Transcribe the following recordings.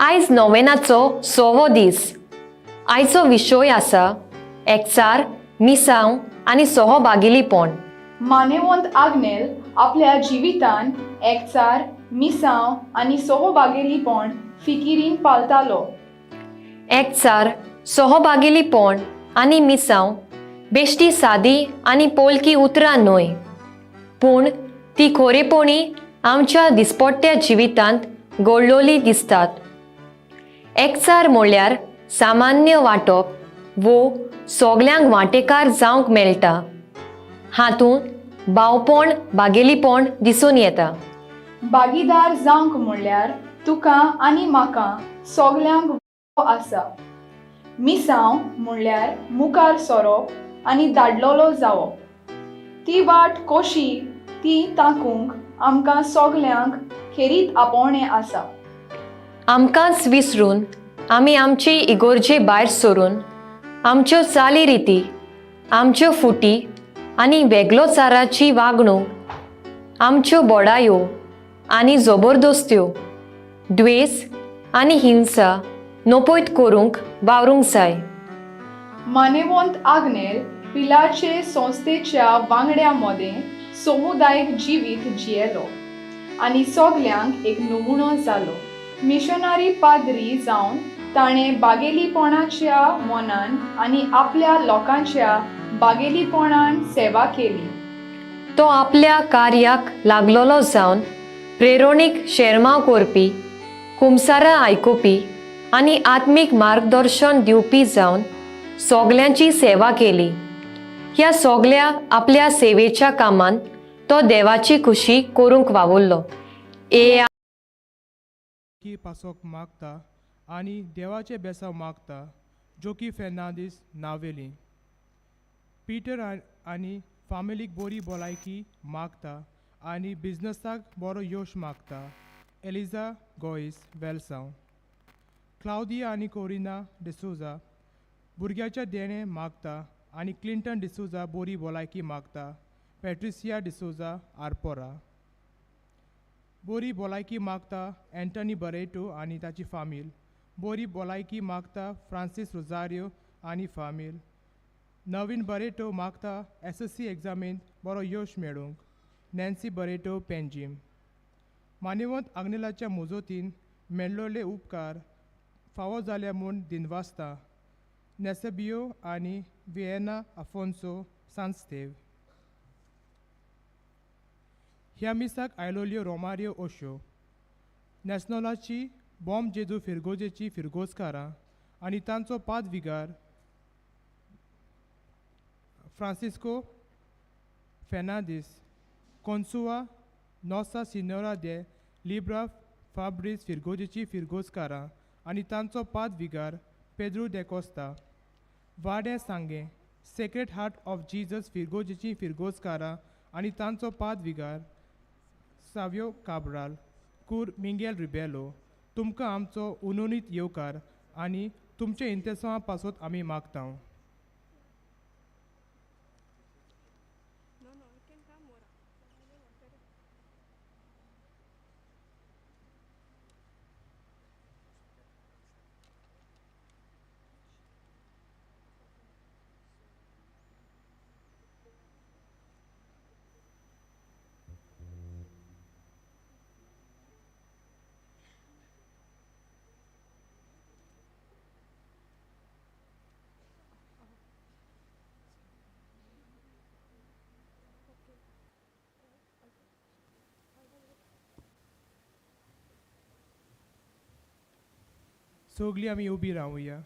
आयज नोवेनाचो 6वो दीस. आयचो विशय आसा एकचार, मिसांव आनी सहभागिलीपण. मानेवंत आग्नेल आपल्या जिवितान एकचार, मिसांव आनी सहभागिलीपण फिकिरीन पालतालो. एकचार, सहभागिलीपण आनी मिसांव बेश्टी सादी आनी पोलकी उतरां न्हय, पूण ती खरेपणी आमच्या दिसपट्ट्या जिवितांत घडलोली दिसतात. एकचार म्हणल्यार सामान्य वांटप वो सगल्यांक वांटेकार जावंक मेळटा. हातूंत भावपण भागेलीपण दिसून येता. भागीदार जावंक म्हणल्यार तुका आनी म्हाका सगल्यांक आसा. मिसांव म्हणल्यार मुखार सरप आनी धाडलोलो जावप. ती वाट कशी ती ताकूंक आमकां सगल्यांक खेरीत आपोवणें आसा. आमकांच विसरून आमी आमचे इगोर्जे भायर सरून आमच्यो चाली आमच्यो फुटी आनी वेगळोचाराची वागणूक, आमच्यो बोडायो आनी जबरदस्त्यो, द्वेस आनी हिंसा नपयत करूंक वावरूंक जाय. मानेवंत आग्नेल पिलाचे संस्थेच्या वांगड्यां मदें समुदायिक जिवीत जियेलो आनी सगल्यांक एक नमुनो जालो. मिशनरी पाद्री जावन ताणें बागेलीपणाच्या मनान आनी आपल्या लोकांच्या बागेलीपणान सेवा केली. तो आपल्या कार्याक लागलोलो जावन प्रेरणीक शेरमाव करपी, खुमसारां आयकुपी आनी आत्मीक मार्गदर्शन दिवपी जावन सगल्यांची सेवा केली. ह्या सगल्या आपल्या सेवेच्या कामान तो देवाची खुशी करूंक वावुरलो. की पासोक मागता आनी देवाचे बेसाव मागता जोकी फेर्नांदीस नावेली. पीटर आनी फामिलीक बरी भलायकी मागता आनी बिझनसाक बरो यश मागता एलिझा गोईस वेलसांव. क्लाउदिया आनी कोरिना डिसोजा भुरग्याच्या देणे मागता आनी क्लिंटन डिसोजा बरी भलायकी मागता पॅट्रिसिया डिसोजा आरपोरा. बरी भलायकी मागता एंटनी बरेटो आनी ताची फामील. बरी भलायकी मागता फ्रांसीस रोजारियो आनी फामील. नवीन बरेटो मागता SSC एग्जामींत बरो यश मेळूंक नॅन्सी बरेटो पेंजीम. मानेवंत आग्नेलाच्या मुजतीन मेळ्ळोले उपकार फावो जाल्या म्हूण दिनवासता नेसेबियो आनी विएना आफोन्सो सांस्तेव. ह्या मिसाक आयलोल्यो रोमारियो ओश्यो नॅशनलाची बॉम्ब जेजू फिरगोजेची फिरगोजकारां आनी तांचो पादविगार फ्रांसिस्को फेर्नांदीस, कोन्सुआ नोसा सिनोरा दे लिब्रा फाब्रिस फिरगोजेची फिरगोजकारां आनी तांचो पादविगार पेद्रू दे कोस्ता. वाडें सांगें सेक्रेट हार्ट ऑफ जिजस फिरगोजेची फिरगोजकारां आनी तांचो पादविगार सावियो काब्राल, कूर मिंगेल रिबेलो. तुमकां आमचो उनुनीत येवकार आनी तुमचे इंतेसां पासत आमी मागतां. सगळीं आमी उबी रावुया.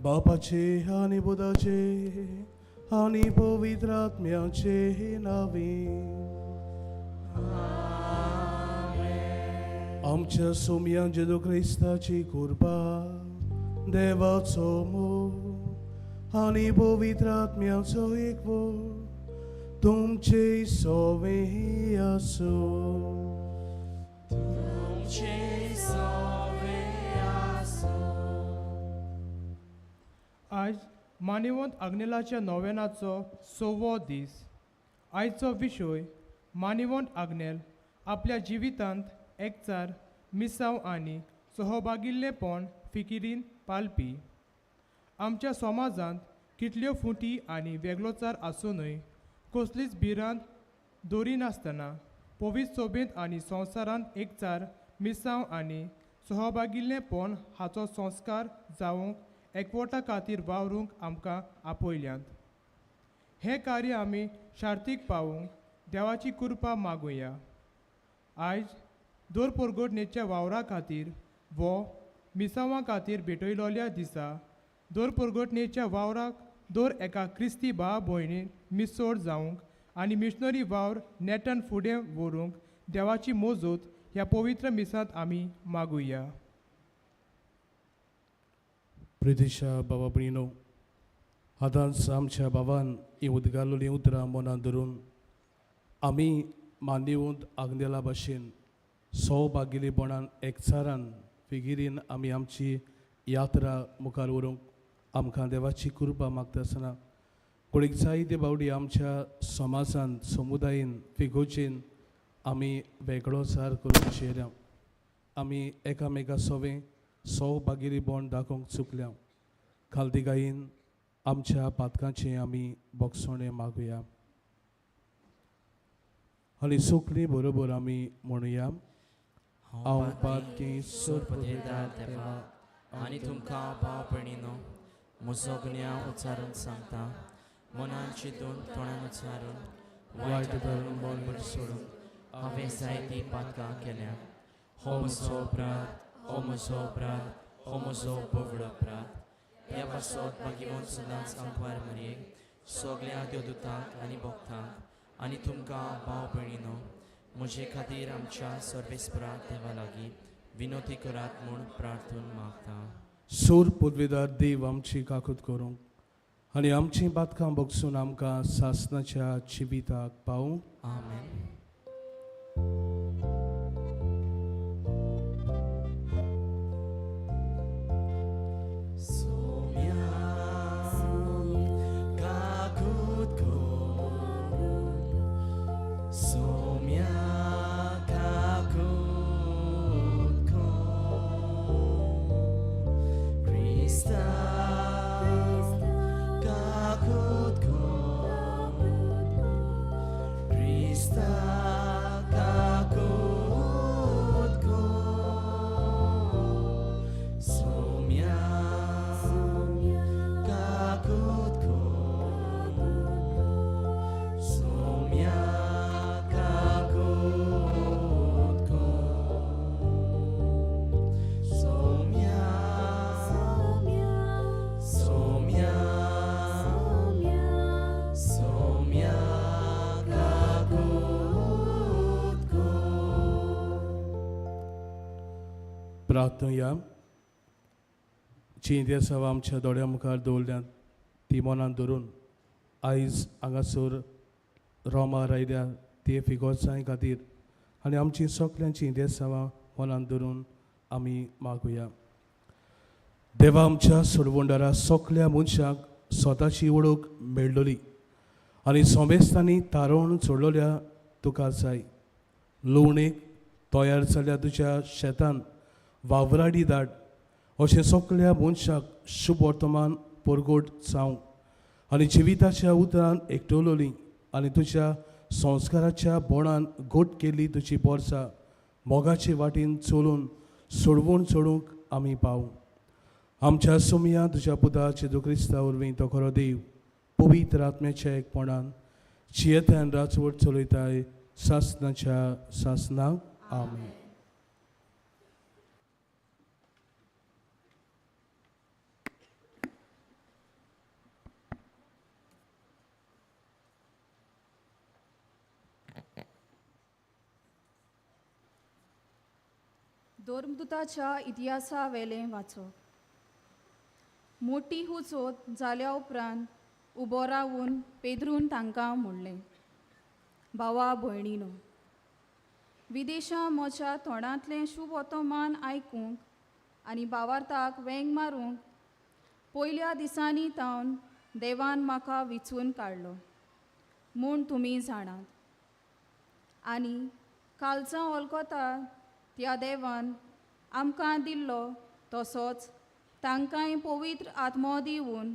बापाचे आणि बुधाचे आणि पवित्र आत्म्याचे नावे. आमच्या सोम्या जेजू ख्रिस्ताची कृपा, देवाचो मोग आणि पवित्र आत्म्याचो एकवट तुमचे सोवे आसो. आज मानेवंत अग्नेलाच्या नोवेनाचो 6वो दीस. आयचो विशय मानेवंत अग्नेल आपल्या जिवितांत एकचार मिसाव आनी सहभागिल्लेपण फिकिरीन पालपी. आमच्या समाजांत कितल्यो फुटी आनी वेगळोचार आसूनय कसलीच भिरांत दवरिनासतना पवित्र सोबेत आनी संवसारांत एकचार मिसाव आनी सहभागिल्लेपण हाचो संस्कार जावंक एकवटा खातीर वावरूंक आमकां आपयल्यांत. हें कार्य आमी शार्तीक पावूंक देवाची कृपा मागुया. आयज दोर परगोटणेच्या वावरा खातीर वो मिसावां खातीर भेटयलोल्या दिसा दोर परगोटणेच्या वावराक दोर एका क्रिस्ती भाव भयणीन मिसोड जावंक आनी मिशनरी वावर नेटान फुडें व्हरूंक देवाची मोजूत ह्या पवित्र मिसांत आमी मागुया. प्रितीच्या बाबा भयणो, आतांच आमच्या बाबान ही उदगाल्लोलीं उतरां मनांत धरून आमी मानेवंत आग्नेला भाशेन सहभागिलीपणान एकचारान फिगिरीन आमी आमची यात्रा मुखार व्हरूंक आमकां देवाची कृपा मागता आसतना कोणीक जायते बावडी आमच्या समाजांत समुदायीन फिगोचेन आमी वेगळोचार करूंक शेऱ्या. आमी एकामेका सोवें सहभागिलीपण दाखोवंक चुकल्या. खालतिकायेन आमच्या पातकांचें आमी बोगसोणें मागुया आनी सुकली बरोबर आमी म्हणुया. हांव पातकी सोरपदेदार देवा आनी तुमकां भाव भयणीनो, म्हजो गुन्यांव उच्चारून सांगता. मनान चिंतून तोंडान उच्चारून वायट धरून मन बरें सोडून हांवें जायतीं पातकां केल्या. हो म्हजो अपराध, हो म्हजो अपराध, हो म्हजो पवित्र अपराध. ह्या पासत मागीर सदांच आंकवार मरयेक सगल्या देवदूतांक आनी भक्तांक आनी तुमकां भाव भयणीनो, म्हजे खातीर आमच्या सर्वेस्पराक देवा लागीं विनोती करात म्हूण प्रार्थून मागता. सूर पदवीदार देव आमची काकूत करूंक आनी आमची बातकां बगसून आमकां सासणाच्या जिविताक पावूंक. आमेन. प्रार्थना. जी देसाव आमच्या दोळ्या मुखार दवरल्यात ती मनान धरून आयज हांगासर रोमार आयल्या ते फिगोसांय खातीर आनी आमची सगल्यांची देसावां मनान धरून आमी मागुया. देवा, आमच्या सोडवंडारा सगल्या मनशाक स्वताची वळख मेळ्ळली आनी सोमेस्तांनी तारण सोडलोल्या तुका जाय. लुवणेक तयार जाल्ल्या तुज्या शेतान वावराडी धाड. अशें सगल्या मनशाक शुभ वर्तमान परगोट जावं आनी जिविताच्या उतरान एकटवलोली आनी तुज्या संस्काराच्या बोणान गोट केल्ली तुजी बोरसां मोगाचे वाटेन चलून सोडवून सोडूंक आमी पावूं. आमच्या सोमया तुज्या पुता जेजू क्रिस्ता वरवीं तो खरो देव पवित्र आत्म्याच्या एकपणान जियेत्यान राजवट चलयताय सासनाच्या सासनाक. आमेन. धर्मदुताच्या इतिहासा वेलें वाचप. मोठी हुचोत जाल्या उपरांत उबो रावून पेद्रून तांकां म्हणलें, भावा भयणीनो, विदेशां म्हज्या तोंडांतलें शुभ वर्तमान आयकूंक आनी भावार्थाक वेंग मारूंक पयल्या दिसांनी तावन देवान म्हाका विचून काडलो म्हूण तुमी जाणात. आनी कालचां वळखता त्या देवान आमकां दिल्लो तसोच तांकांय पवित्र आत्मो दिवून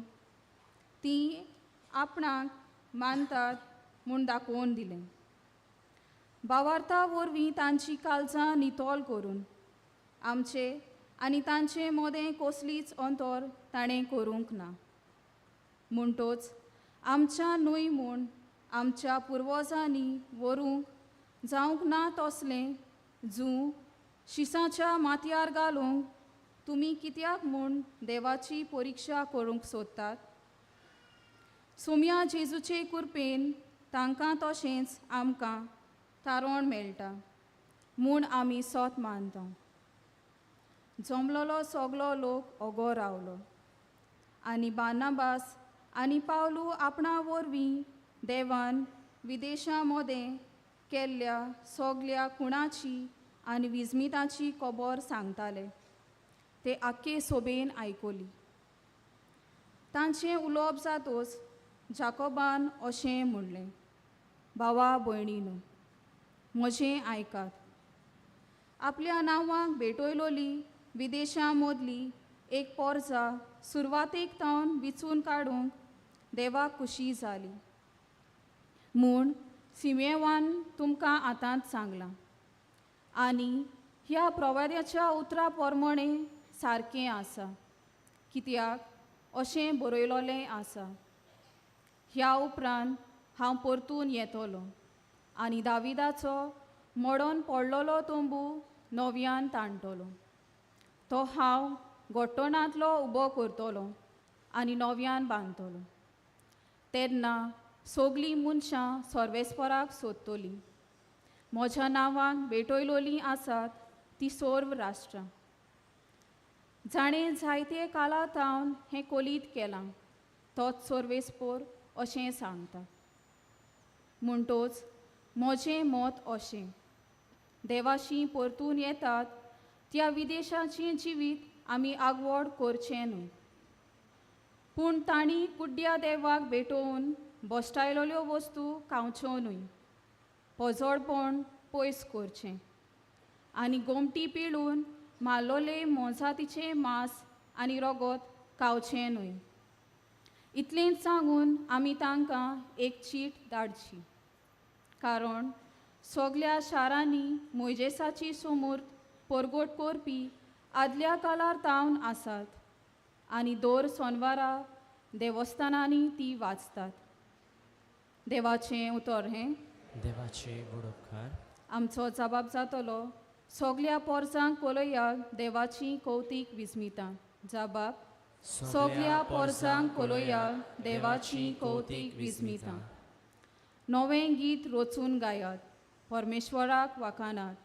तीं आपणाक मानतात म्हूण दाखोवन दिलें. भावार्था वरवीं तांची कालचां नितोल करून आमचे आनी तांचे मदें कसलीच अंतर ताणें करूंक ना. म्हणटोच आमच्या न्हय म्हूण आमच्या पुर्वजांनी व्हरूंक जावंक ना तसलें जूं शिसाच्या मातयार घालूंक तुमी कित्याक म्हूण देवाची परिक्षा करूंक सोदतात. सोम्या जेजूचे कृपेन तांकां तशेंच आमकां तारण मेळटा म्हूण आमी सोत मानता. जमलोलो सगलो लोक ओगो रावलो आनी बार्नाबास आनी पावलू आपणा वरवीं देवान विदेशां मदें केल्ल्या सगल्या खुणाची आनी विजमिताची खबर सांगताले. ते आख्खे सोबेन आयकोली. तांचें उलोवप जातोच जाकोबान अशें म्हणलें, भावा भयणीनो, म्हजें आयकात. आपल्या नांवांक भेटयलोली विदेशां मदली एक पोरजा सुरवातेक तावन विचून काडूंक देवाक खुशी जाली म्हूण सिमेवान तुमकां आतांच सांगलां. आनी ह्या प्रवाद्याच्या उतरा प्रमाणें सारकें आसा, कित्याक अशें बरयलोलें आसा, ह्या उपरांत हांव परतून येतलों आनी दाविदाचो मोडोन पडलोलो तंबू नव्यान ताणटलो. तो हांव गोठणांतलो उबो करतलो आनी नव्यान बांदतलो. तेन्ना सगलीं मनशां सर्वेस्पराक सोदतलीं. म्हज्या नांवांक भेटयलोलीं आसात तीं सर्व राष्ट्रां. जाणें जायते काला तावन हें कोलीत केलां तोच सर्वेस्पर अशें सांगता. म्हणटोच म्हजें मत अशें, देवाशी परतून येतात त्या विदेशाचें जिवीत आमी आगवड करचें न्हय, पूण तांणी कुड्ड्या देवाक भेटोवन बश्टायलोल्यो वस्तू खावच्यो न्हय, पोजोडपण पयस करचें आनी गोमटी पिळून मारलोले मोजातीचें मांस आनी रगत खावचें न्हय. इतलेंच सांगून आमी तांकां एक चीट धाडची. कारण सगल्या शारांनी मोइजेसाची समूर्त परगट करपी आदल्या काळार तावन आसात आनी दर सोनवारा देवस्थानांनी ती वाचतात. देवाचें उतर हें. देवाचे बुडोपकार. आमचो जबाब जातलो, सगल्या पोरसांक कोलयाक देवाची कौतीक विस्मितां. जबाब, सगल्या पोरसांक कोलयाक देवाची कौतीक विस्मितां. नवें गीत रचून गायात, परमेश्वराक वाखानात.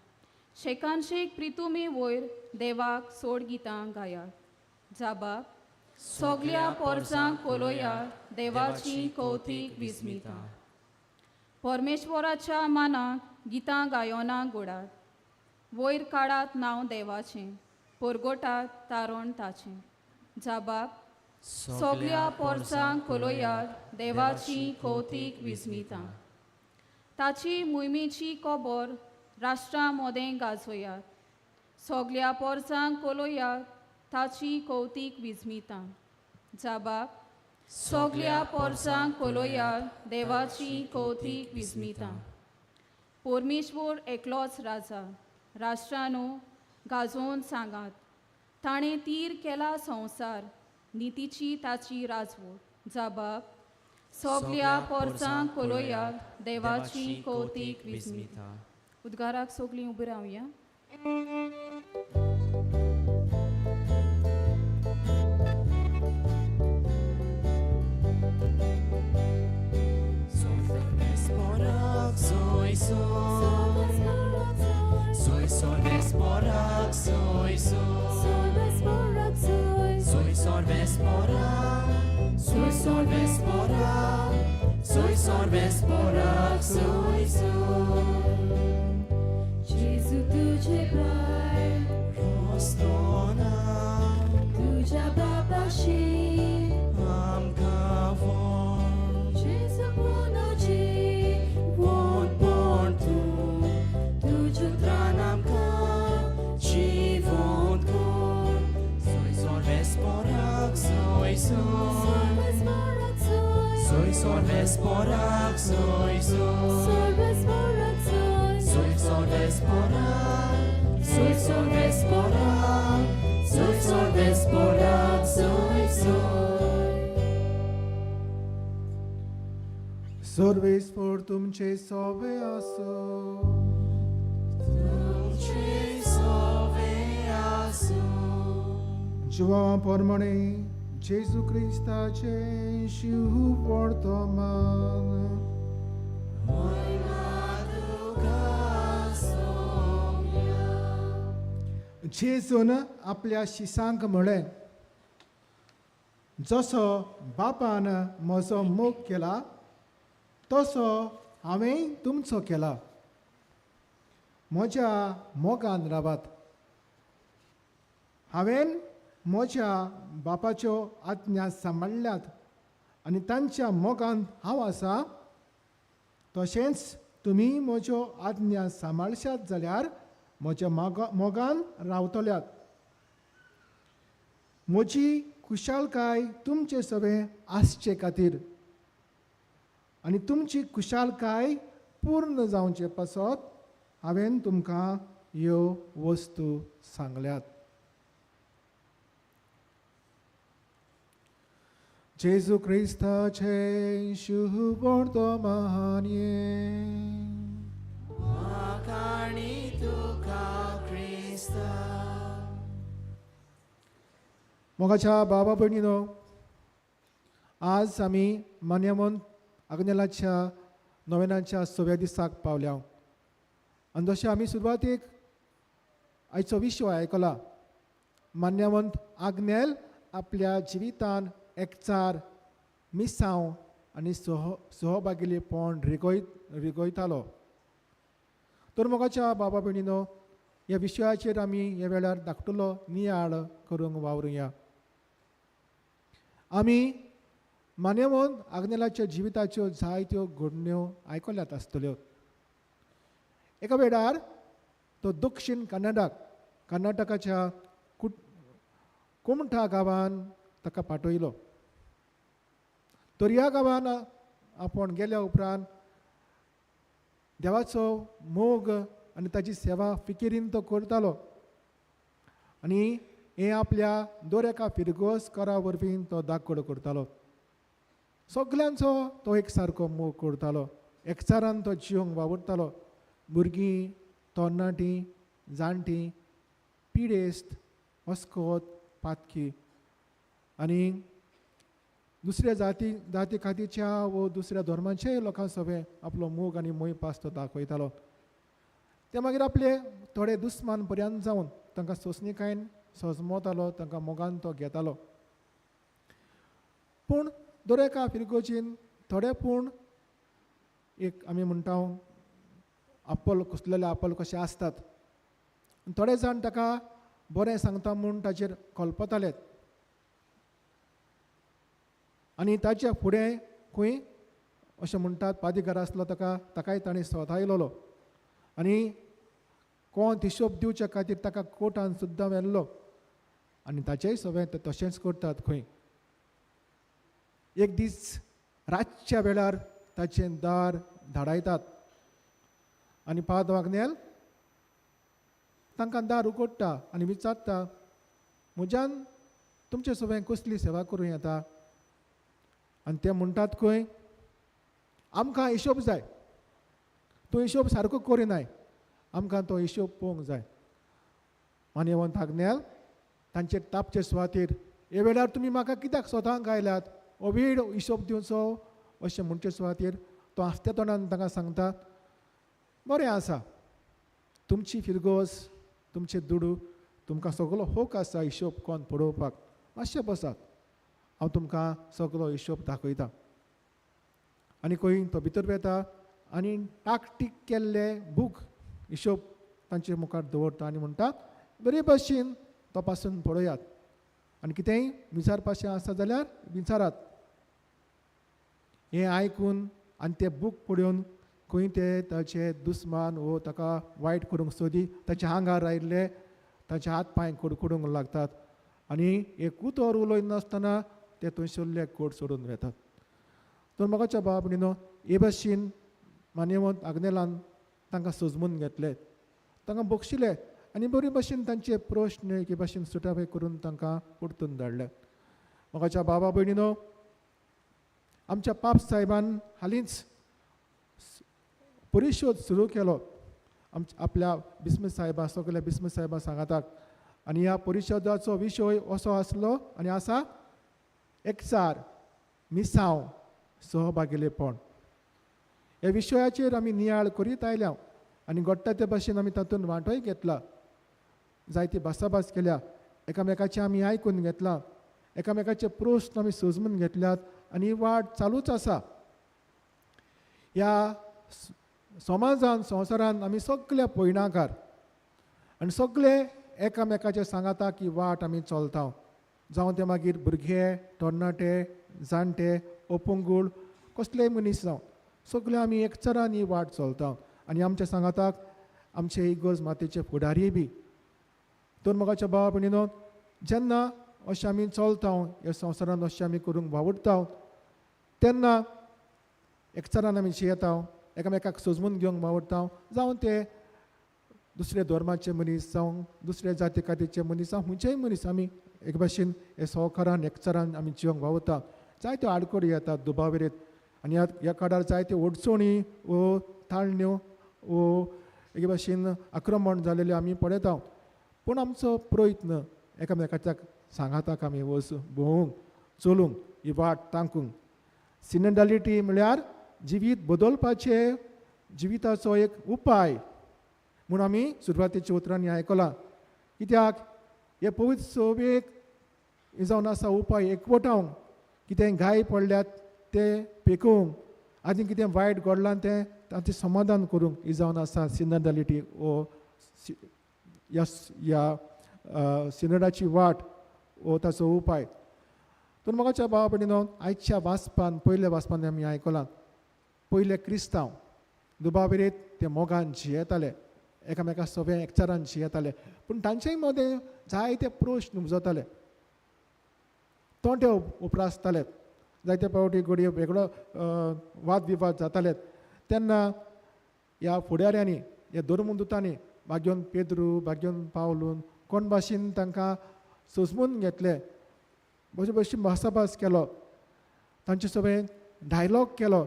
शेकानशेक प्रितुमे वयर देवाक सोड गितां गायात. जबाब, सगल्या पोरसांक कोलयाक देवाची कौतीक विस्मितां. परमेश्वराच्या मानाक गितां गायोना घोडात. वयर काडात नांव देवाचें, परगटात तारण ताचें. जबाब, सगल्या पोरसांक कोलयाक देवाची कौतीक विस्मितां. ताची मोहिमेची खबर राष्ट्रां मदें गाजोयात. सगल्या पोरसांक कोलयाक ताची कौतीक विस्मितां. जबाब, सगल्या पोरसांक कोलयाक देवाची कौतीक विस्मितां. परमेश्वर एकलोच राजा, राष्ट्रांनो गाजोवन सांगात. ताणें तीर केला संवसार, नितीची ताची राजवट. जबाब, सगल्या पोरसांक कोलयाक देवाची कौतीक विस्मितां. उद्गाराक सगलीं उबीं रावया. Soy, soy, soy, soy, soy, soy, Gesù तुझे पाय तुझ्या बापाशी Gesù ponoci Won tu तुझ tranam ka Chivon kon Soy vesporak soy Sorbesporak soy Soy vesporak soy Sorbesporak soy Soy vesporak सर्वेस्पर तुमचे सवे असो जिवा प्रमाणे जेजू क्रिस्ताचे शिव वर्तमान जेजून आपल्या शिसांक म्हळें जसो बापान म्हजो मोग केला तसो हांवें तुमचो केला म्हज्या मोगान रावात हांवें म्हज्या बापाच्यो आज्ञा सांबाळल्यात आनी तांच्या मोगान हांव आसा तशेंच तुमी म्हज्यो आज्ञा सांबाळशात जाल्यार म्हज्या मोगान रावतल्यात म्हजी खुशालकाय तुमचे सगळे आसचे खातीर आनी तुमची खुशालकाय पूर्ण जावचे पासत हांवें तुमकां ह्यो वस्तू सांगल्यात जेजू क्रिस्ताचे शुभ वर्तमान मोगाच्या बाबा भयणीनो आज आमी मान्यवंत अग्नेलाच्या नोवेनाच्या 6व्या दिसाक पावल्या आनी जशें आमी सुरवातेक आयचो विशय आयकला मान्यवंत आग्नेल आपल्या जिवितान एकचार मिसांव आनी सहभागिलीपण रिगयतालो तर मोगाच्या बाबा भयणीनो ह्या विशयाचेर आमी ह्या वेळार धाकटुलो नियाळ करूंक वावरुया आमी मान्यवंत आग्नेलाच्या जिविताच्यो जायत्यो घडण्यो आयकल्यात आसतल्यो एका वेळार तो दक्षिण कर्नाटकाच्या कुमठा गांवांत ताका पाठयलो तर ह्या गांवांत आपूण गेल्या उपरांत देवाचो मोग आनी ताची सेवा फिकिरीन तो करतालो आनी हें आपल्या दर एका फिरगोसकारा वरवीं तो दाखोड करतालो सगल्यांचो तो एक सारको मोग करतालो एकचारान तो जिवंक वावुरतालो भुरगीं तरणाटीं जाणटीं पिडेस्त अस्कोत पातकी आनी दुसऱ्या जाती खातीरच्या वो दुसऱ्या धर्मांच्याय लोकां सगळें आपलो मोग आनी मोहीपास तो दाखयतालो ते मागीर आपले थोडे दुस्मान पर्यंत जावन तांकां सोंसणीकायेन सजमवतालो तांकां मोगान तो घेतालो पूण दर एका फिरगोचीन थोडे पूण एक आमी म्हणटा आपोल कुसलेले आपोल कशे आसतात थोडे जाण ताका बरें सांगता म्हूण ताचेर कळपताले आनी ताच्या फुडें खंय अशें म्हणटात पादिगार आसलो ताकाय ताणें सोदायलो आनी कोण हिशोब दिवचे खातीर ताका कोर्टान सुद्दां व्हेल्लो आनी ताचेंय सगळें ते तशेंच करतात खंय एक दीस रातच्या वेळार ताचें दार धाडायतात आनी पाद वागनेल तांकां दार उगडटा आनी विचारता म्हज्यान तुमचे सगळें कसली सेवा करूं येता आनी ते म्हणटात खंय आमकां हिशोब जाय तो हिशोब सारको करिनाय आमकां तो हिशोब पळोवंक जाय मान्यवंत आग्नेल तांचेर तापचे सुवातेर हे वेळार तुमी म्हाका कित्याक स्वतांक आयल्यात अवीड हिशोब दिवचो अशें म्हणचे सुवातेर तो आस्ते तोंडान तांकां सांगता बरें आसा तुमची फिरगोस तुमचे दुडू तुमकां सगळो होक आसा हिशोब कोण पळोवपाक मातशें बसात हांव तुमकां सगळो हिशोब दाखयतां. आनी खंय तो भितर वेता आनी टाकटीक केल्ले बूक हिशोब तांचे मुखार दवरता आनी म्हणटा बरे भाशेन तपासून पळयात आनी कितेंय विचारपाचें आसा जाल्यार विचारात. हें आयकून आनी तें बूक पळोवन खंय ते ताचे दुस्मान वो ताका वायट करूंक सोदी ताच्या आंगार आयिल्ले ताचे हात पांय कडकडूंक लागतात आनी एकूच वर उलयनासतना नासतना ते थंयसरले कोट सोडून वेतात. तर मोगाच्या भावा भयणीनो, हे भाशेन मान्यवंत आग्नेलान तांकां सजमून घेतले, तांकां बक्षिले आनी बरे भाशेन तांचे प्रश्न एके भाशेन सुटावे करून तांकां परतून धाडले. मोगाच्या बाबा भयणीनो, आमच्या पाप साहेबान हालींच परिशोध सुरू केलो आपल्या बिस्म साहेबा सगळ्या बिस्म साहेबा सांगाताक. आनी ह्या परिशोधाचो विशय असो आसलो आनी आसा एकचार, मिसांव, सहभागिलेपण. ह्या विशयाचेर आमी नियाळ करीत आयल्या आनी घडटा ते भाशेन आमी तातूंत वांटोय घेतला. जायती भासाभास केल्या, एकामेकाचें आमी आयकून घेतलां, एकामेकाचे प्रस्न आमी सजमून घेतल्यात आनी ही वाट चालूच आसा. ह्या समाजान संवसारान आमी सगळे पयणाकार आनी सगळे एकामेकाचे सांगाता की वाट आमी चलता. जावं ते मागीर भुरगे, तरणाटे, जाणटे, अपंगूळ, कसलेय मनीस जावं, सगळे आमी एकचारान ही वाट चलता आनी आमच्या सांगाताक आमचे इगोर्ज मातेचे फुडारी बी. तर मोगाच्या भावा भयणीनो, जेन्ना अशें आमी चलता ह्या संवसारान अशें आमी करूंक वावुरता तेन्ना एकचारान आमी जियेता, एकामेकाक सजमून घेवंक वावुरता. जावं ते दुसरे धर्माचे मनीस जावं दुसरे जाती कातीचे मनीस जावं खंयचेय मनीस, आमी एक भाशेन हे सहकारान एकचारान आमी जिवंक वावुरता. जायत्यो आडखडी येतात दुबावर येत आनी ह्या काळार जायत्यो अडचणी वो ताळण्यो वो एके भाशेन आक्रमण जालेले आमी पळयता. पूण आमचो प्रयत्न एकामेकाच्या सांगाताक आमी भोवूंक चलूंक ही वाट तांकूंक. सिनेडलिटी म्हळ्यार जिवीत बदलपाचे जिविताचो एक उपाय म्हूण आमी सुरवातेच्या उतरांनी आयकलां. कित्याक हे पवित्र सभेक जावन आसा उपाय एकवटावंक, कितें घाय पडल्यात ते पेकोवंक, आनी कितें वायट घडलां तें ताचें समाधान करूंक ही जावन आसा सिनेडलिटी वो ह्या सिनेडाची वाट वो ताचो उपाय. तर मोगाच्या भावा भयणीनो, आयच्या वाचपान पयल्या वाचपान आमी आयकलां पयले क्रिस्तांव दुबाविरेत ते मोगान जियेताले, एकामेका सगळे एकचारान जियेताले. पूण तांचेय मदें जायते प्रश्न उजवताले, तोंटे उपरासताले, जायते फावटी घडये वेगळो वाद विवाद जाताले. तेन्ना ह्या फुडाऱ्यांनी, ह्या धर्मदुतांनी भाग्योन पेद्रू, भाग्योन पावलून कोण भाशेन तांकां सजमून घेतले, बरे भशेन भासाभास केलो, तांचे सगळें डायलॉग केलो,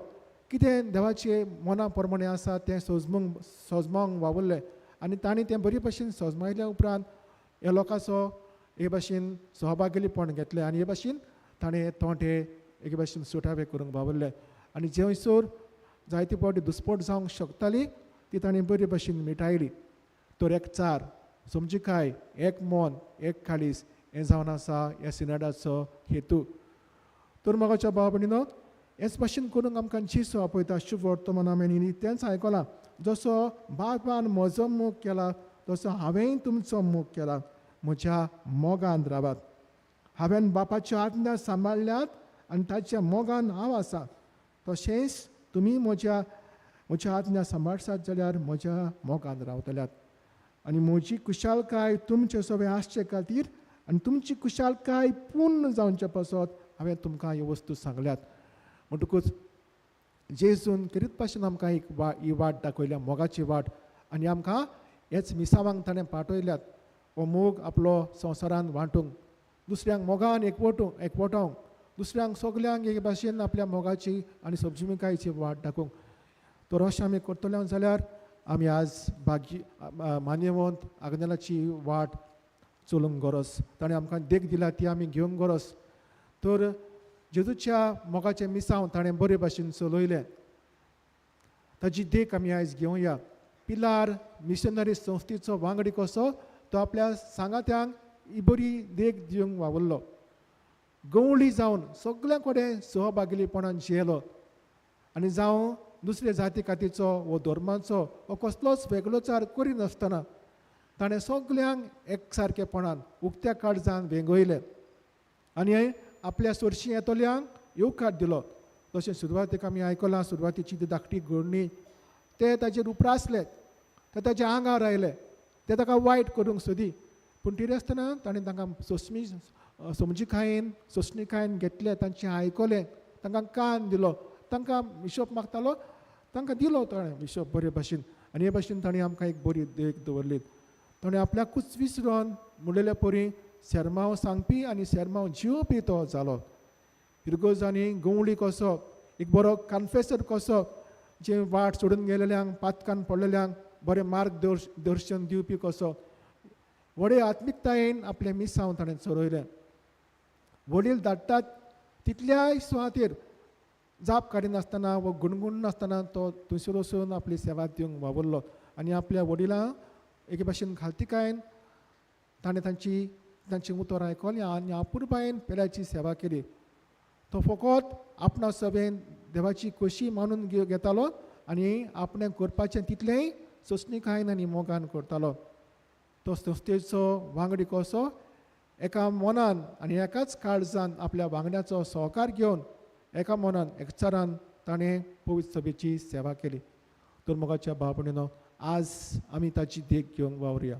कितें देवाचे मना प्रमाणे आसा तें सजमावंक वावुरलें आनी तांणी तें बरे भशेन सजमायल्या उपरांत ह्या लोकांचो हे भाशेन सहभागिलीपण घेतलें आनी हे भाशेन ताणें तोंटे एके भाशेन सुटावे करूंक वावुरले. आनी जंयसर जायते फावटी दुस्पट जावंक शकताली ती ताणें बरे भशेन मिटायली. तर एकचार, समजिकाय, एक मन, एक काळीस हें जावन आसा ह्या सिनेडाचो हेतू. तर मोगाच्या भावा भयणीनो, हेच भाशेन करूंक आमकां जेसू आपयता शुभ वर्तमानांनी तेंच आयकलां, जसो बापान म्हजो मोग केला तसो हांवें तुमचो मोग केला, म्हज्या मोगान रावात. हांवें बापाच्यो आज्ञा सांबाळल्यात आनी ताच्या मोगान हांव आसा, तशेंच तुमी म्हज्या आज्ञा सांबाळसात जाल्यार म्हज्या मोगान रावतल्यात. आनी म्हजी कुशालकाय तुमचे सगळे आसचे खातीर आनी तुमची कुशालकाय पूर्ण जावचे पासत हांवें तुमकां ह्यो वस्तू सांगल्यात. म्हणटकूच जेजून करीत भाशेन आमकां ही वाट दाखयल्या, मोगाची वाट, आनी आमकां हेच मिसावांक ताणें पाठयल्यात. हो मोग आपलो संवसारान वांटूंक, दुसऱ्यांक मोगान एकवटावंक, दुसऱ्यांक सगल्यांक एक भाशेन आपल्या मोगाची आनी सजमिकायेची वाट दाखोवंक. तर अशें आमी करतले जाल्यार आमी आज मान्यवंत आग्नेलाची वाट चलूंक गरज. ताणें आमकां देख दिला ती आमी घेवंक गरज. तर जेजूच्या मोगाचें मिसांव ताणें बरे भाशेन चलयलें, ताजी देख आमी आयज घेवया. पिलार मिशनरी संस्थेचो वांगडी कसो तो आपल्या सांगात्यांक ही बरी देख दिवंक वावुरलो. गवळी जावन सगळ्यां कडेन सहभागिलीपणान जियेलो आनी जावं दुसऱ्या जाती खातीरचो वो धर्माचो वो कसलोच वेगळोचार करिनासतना ताणें सगल्यांक एकसारकेपणान उक्त्या काळजान वेंगयले आनी आपल्या सोरशीं येतल्यांक येवकार दिलो. तशें सुरवातेक आमी आयकलां, सुरवातेची ती धाकटी घडणी ते ताचेर उपरासले, ते ताच्या आंगार आयले, ते ताका वायट करूंक सोदी. पूण तरी आसतना ताणें तांकां सोंसणीकायेन घेतले, तांचें आयकलें, तांकां कान दिलो, तांकां हिशोब मागतालो तांकां दिलो ताणें हिशोब बरे भाशेन. आनी हे भाशेन ताणें आमकां एक बरी देख दवरली. ताणें आपल्याकूच विसरोन म्हणलेल्या परी शेर्मांव सांगपी आनी शेर्मांव जिवपी तो जालो. हिरगोजांनी गवळी कसो, एक बरो कन्फेसर कसो, जे वाट सोडून गेलेल्यांक, पातकान पडलेल्यांक बरें मार्गदर्शन दिवपी कसो, व्हडे आत्मिकतायेन आपलें मिसांव ताणें चलयलें. वडील धाडटात तितल्याय सुवातेर जाप काडिनासतना व गुणगुण नासतना तो थंयसर वचून आपली सेवा दिवंक वावरलो आनी आपल्या वडिलां एके भाशेन घालतिकायेन ताणें तांची उतर आयकलें आनी आपुरबायेन पेल्याची सेवा केली. तो फकत आपणा सभेन देवाची खोशी मानून घेतालो आनी आपणें करपाचें तितलेंय सोंसणीकायेन आनी मोगान करतालो. तो संस्थेचो वांगडी कसो एका मनान आनी एकाच काळजान आपल्या वांगड्याचो सहकार घेवन एका मनान एकचारान ताणें पवित्र सभेची सेवा केली. तर मोगाच्या भाव भयणीनो, आज आमी ताची देख घेवंक वावरया.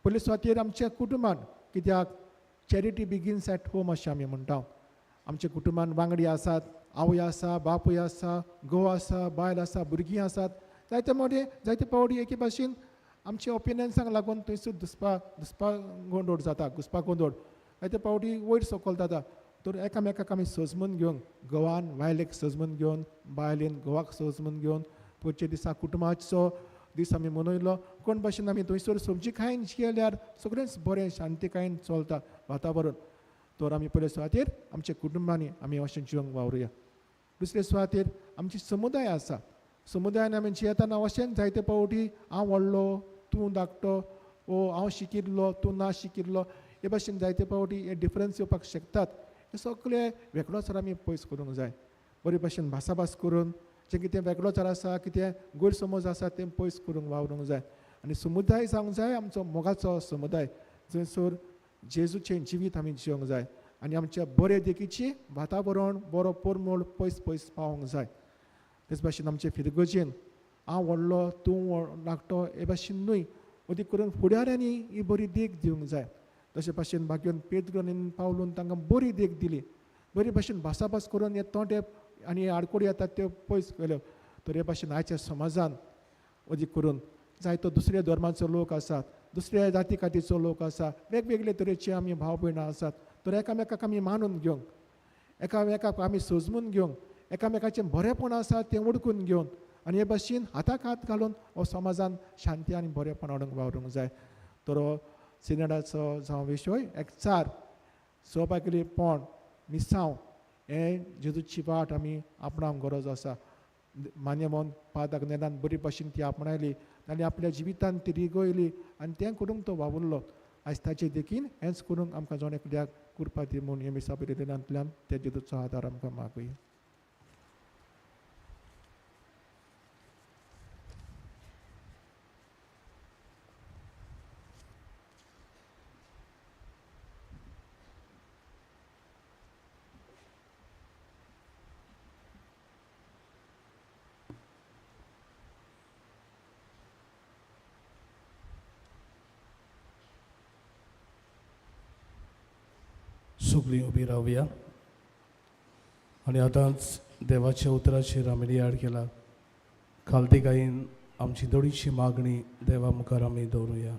पयले सुवातेर आमच्या कुटुंबान, कित्याक चॅरिटी बिगिन्स एट होम अशें आमी म्हणटा. आमच्या कुटुंबान वांगडी आसात, आवय आसा, बापूय आसा, घोव आसा, बायल आसा, भुरगीं आसात. जायते पावटी एके भाशेन आमच्या ओपिनियन्सांक लागून थंयसर दुसपा गोंदोळ जाता, घुसपा गोंदोळ जायते पावटी वयर सकयल जाता. तर एकामेकाक आमी सजमून घेवन, घोवान बायलेक सजमून घेवन, बायलेन घोवाक सजमून घेवन पयरचे दिसा कुटुंबाचो दीस आमी मनयलो. कोण भाशेन आमी थंयसर समजी खायन जियेल्यार सगळेंच बरें शांतीकायेन चलता वातावरण. तर आमी पयले सुवातेर आमच्या कुटुंबांनी आमी अशें जिवंक वावरुया. दुसरे सुवातेर आमची समुदाय आसा. समुदायान आमी जियेतना अशें जायते पावटी हांव व्हडलो, तूं धाकटो, वो हांव शिकिल्लो, तूं ना शिकिल्लो, हे भाशेन जायते पावटी हे डिफरन्स येवपाक शकतात. हे सगळे वेगळोचार आमी पयस करूंक जाय. बरे भाशेन भासाभास करून जें कितें वेगळोचार आसा, कितें गैरसमज आसा तें पयस करूंक वावरूंक जाय. आनी समुदाय जावंक जाय आमचो मोगाचो समुदाय, जंयसर जेजूचें जिवीत आमी जिवंक जाय आनी आमच्या बरे देखीची वातावरण बरो परमळ पयस पयस पावोंक जाय. तेच भाशेन आमचे फिरगोजेन हांव व्हडलो, तूं धाकटो हे भाशेन न्हय, अदी करून फुडाऱ्यांनी ही बरी देख दिवंक जाय. तशे भाशेन भाग्योन पेद्रोन आनी पावलून तांकां बरी देख दिली. बरे भाशेन भासाभास करून हे तोंडे आनी आडकोडी येतात त्यो पयस केल्यो. तर हे भाशेन आयच्या समाजान अदी करून जायतो दुसऱ्या धर्माचो लोक आसात, दुसऱ्या जाती खातीरचो लोक आसा, वेगवेगळे तरेचे आमी भाव भयणां आसात. तर एकामेकाक आमी मानून घेवंक, एकामेकाक आमी सजमून घेवंक, एकामेकाचें बरेंपण आसा तें उडकून घेवन आनी हे भाशेन हाताक हात घालून हो समाजान शांती आनी बरेंपण हाडूंक वावरूंक जाय. तर हो सिनेडाचो जावं विशय एकचार, सहभागिलीपण, मिसांव हें जेजूची वाट आमी आपणावंक गरज आसा. मान्यमोन पाद अग्नेलान बरी भाशेन ती आपणायली, ताणें आपल्या जिवितान ती रिगोयली आनी तें करूंक तो वावुरलो. आयज ताचे देखीन हेंच करूंक आमकां जोण एकल्याक कृपा दी म्हूण हे मिसाबेलेंतल्यान त्या जेजूचो आदार आमकां मागुया. सगळीं उबी रावया आनी आतांच देवाच्या उतराचेर आमी याद केला. खालतिकायेन आमची थोडीशी मागणी देवा मुखार आमी दवरुया.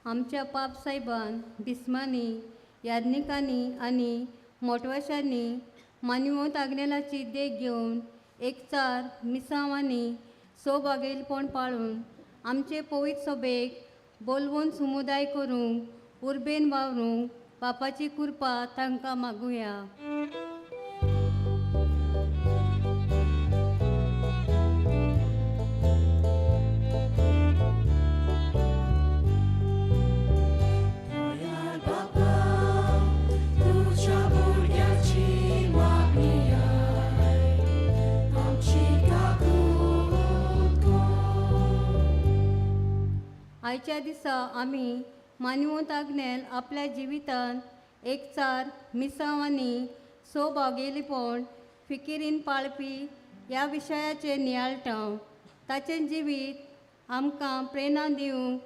आमच्या पाप साहेबान बिस्मांनी, याज्ञिकांनी आनी मोटवाशांनी मानिवंत आग्नेलाची देख घेवन एकचार, मिसांव आनी सौभागेलपण पाळून आमचे पवित्र सभेक बोलवून समुदाय करूंक, उर्बेन वावरूंक बापाची कृपा तांकां मागुया. दयाळ बाबा, तुझ्या भुरग्याची मागणी आय, आमची काकूट कर. आयच्या दिसा आमी मानिवंत आग्नेल आपल्या जिवितांत एकचार मिसांव आनी सौभागेलीपण फिकिरीन पाळपी ह्या विशयाचेर नियाळटां. ताचें जिवीत आमकां प्रेरणा दिवंक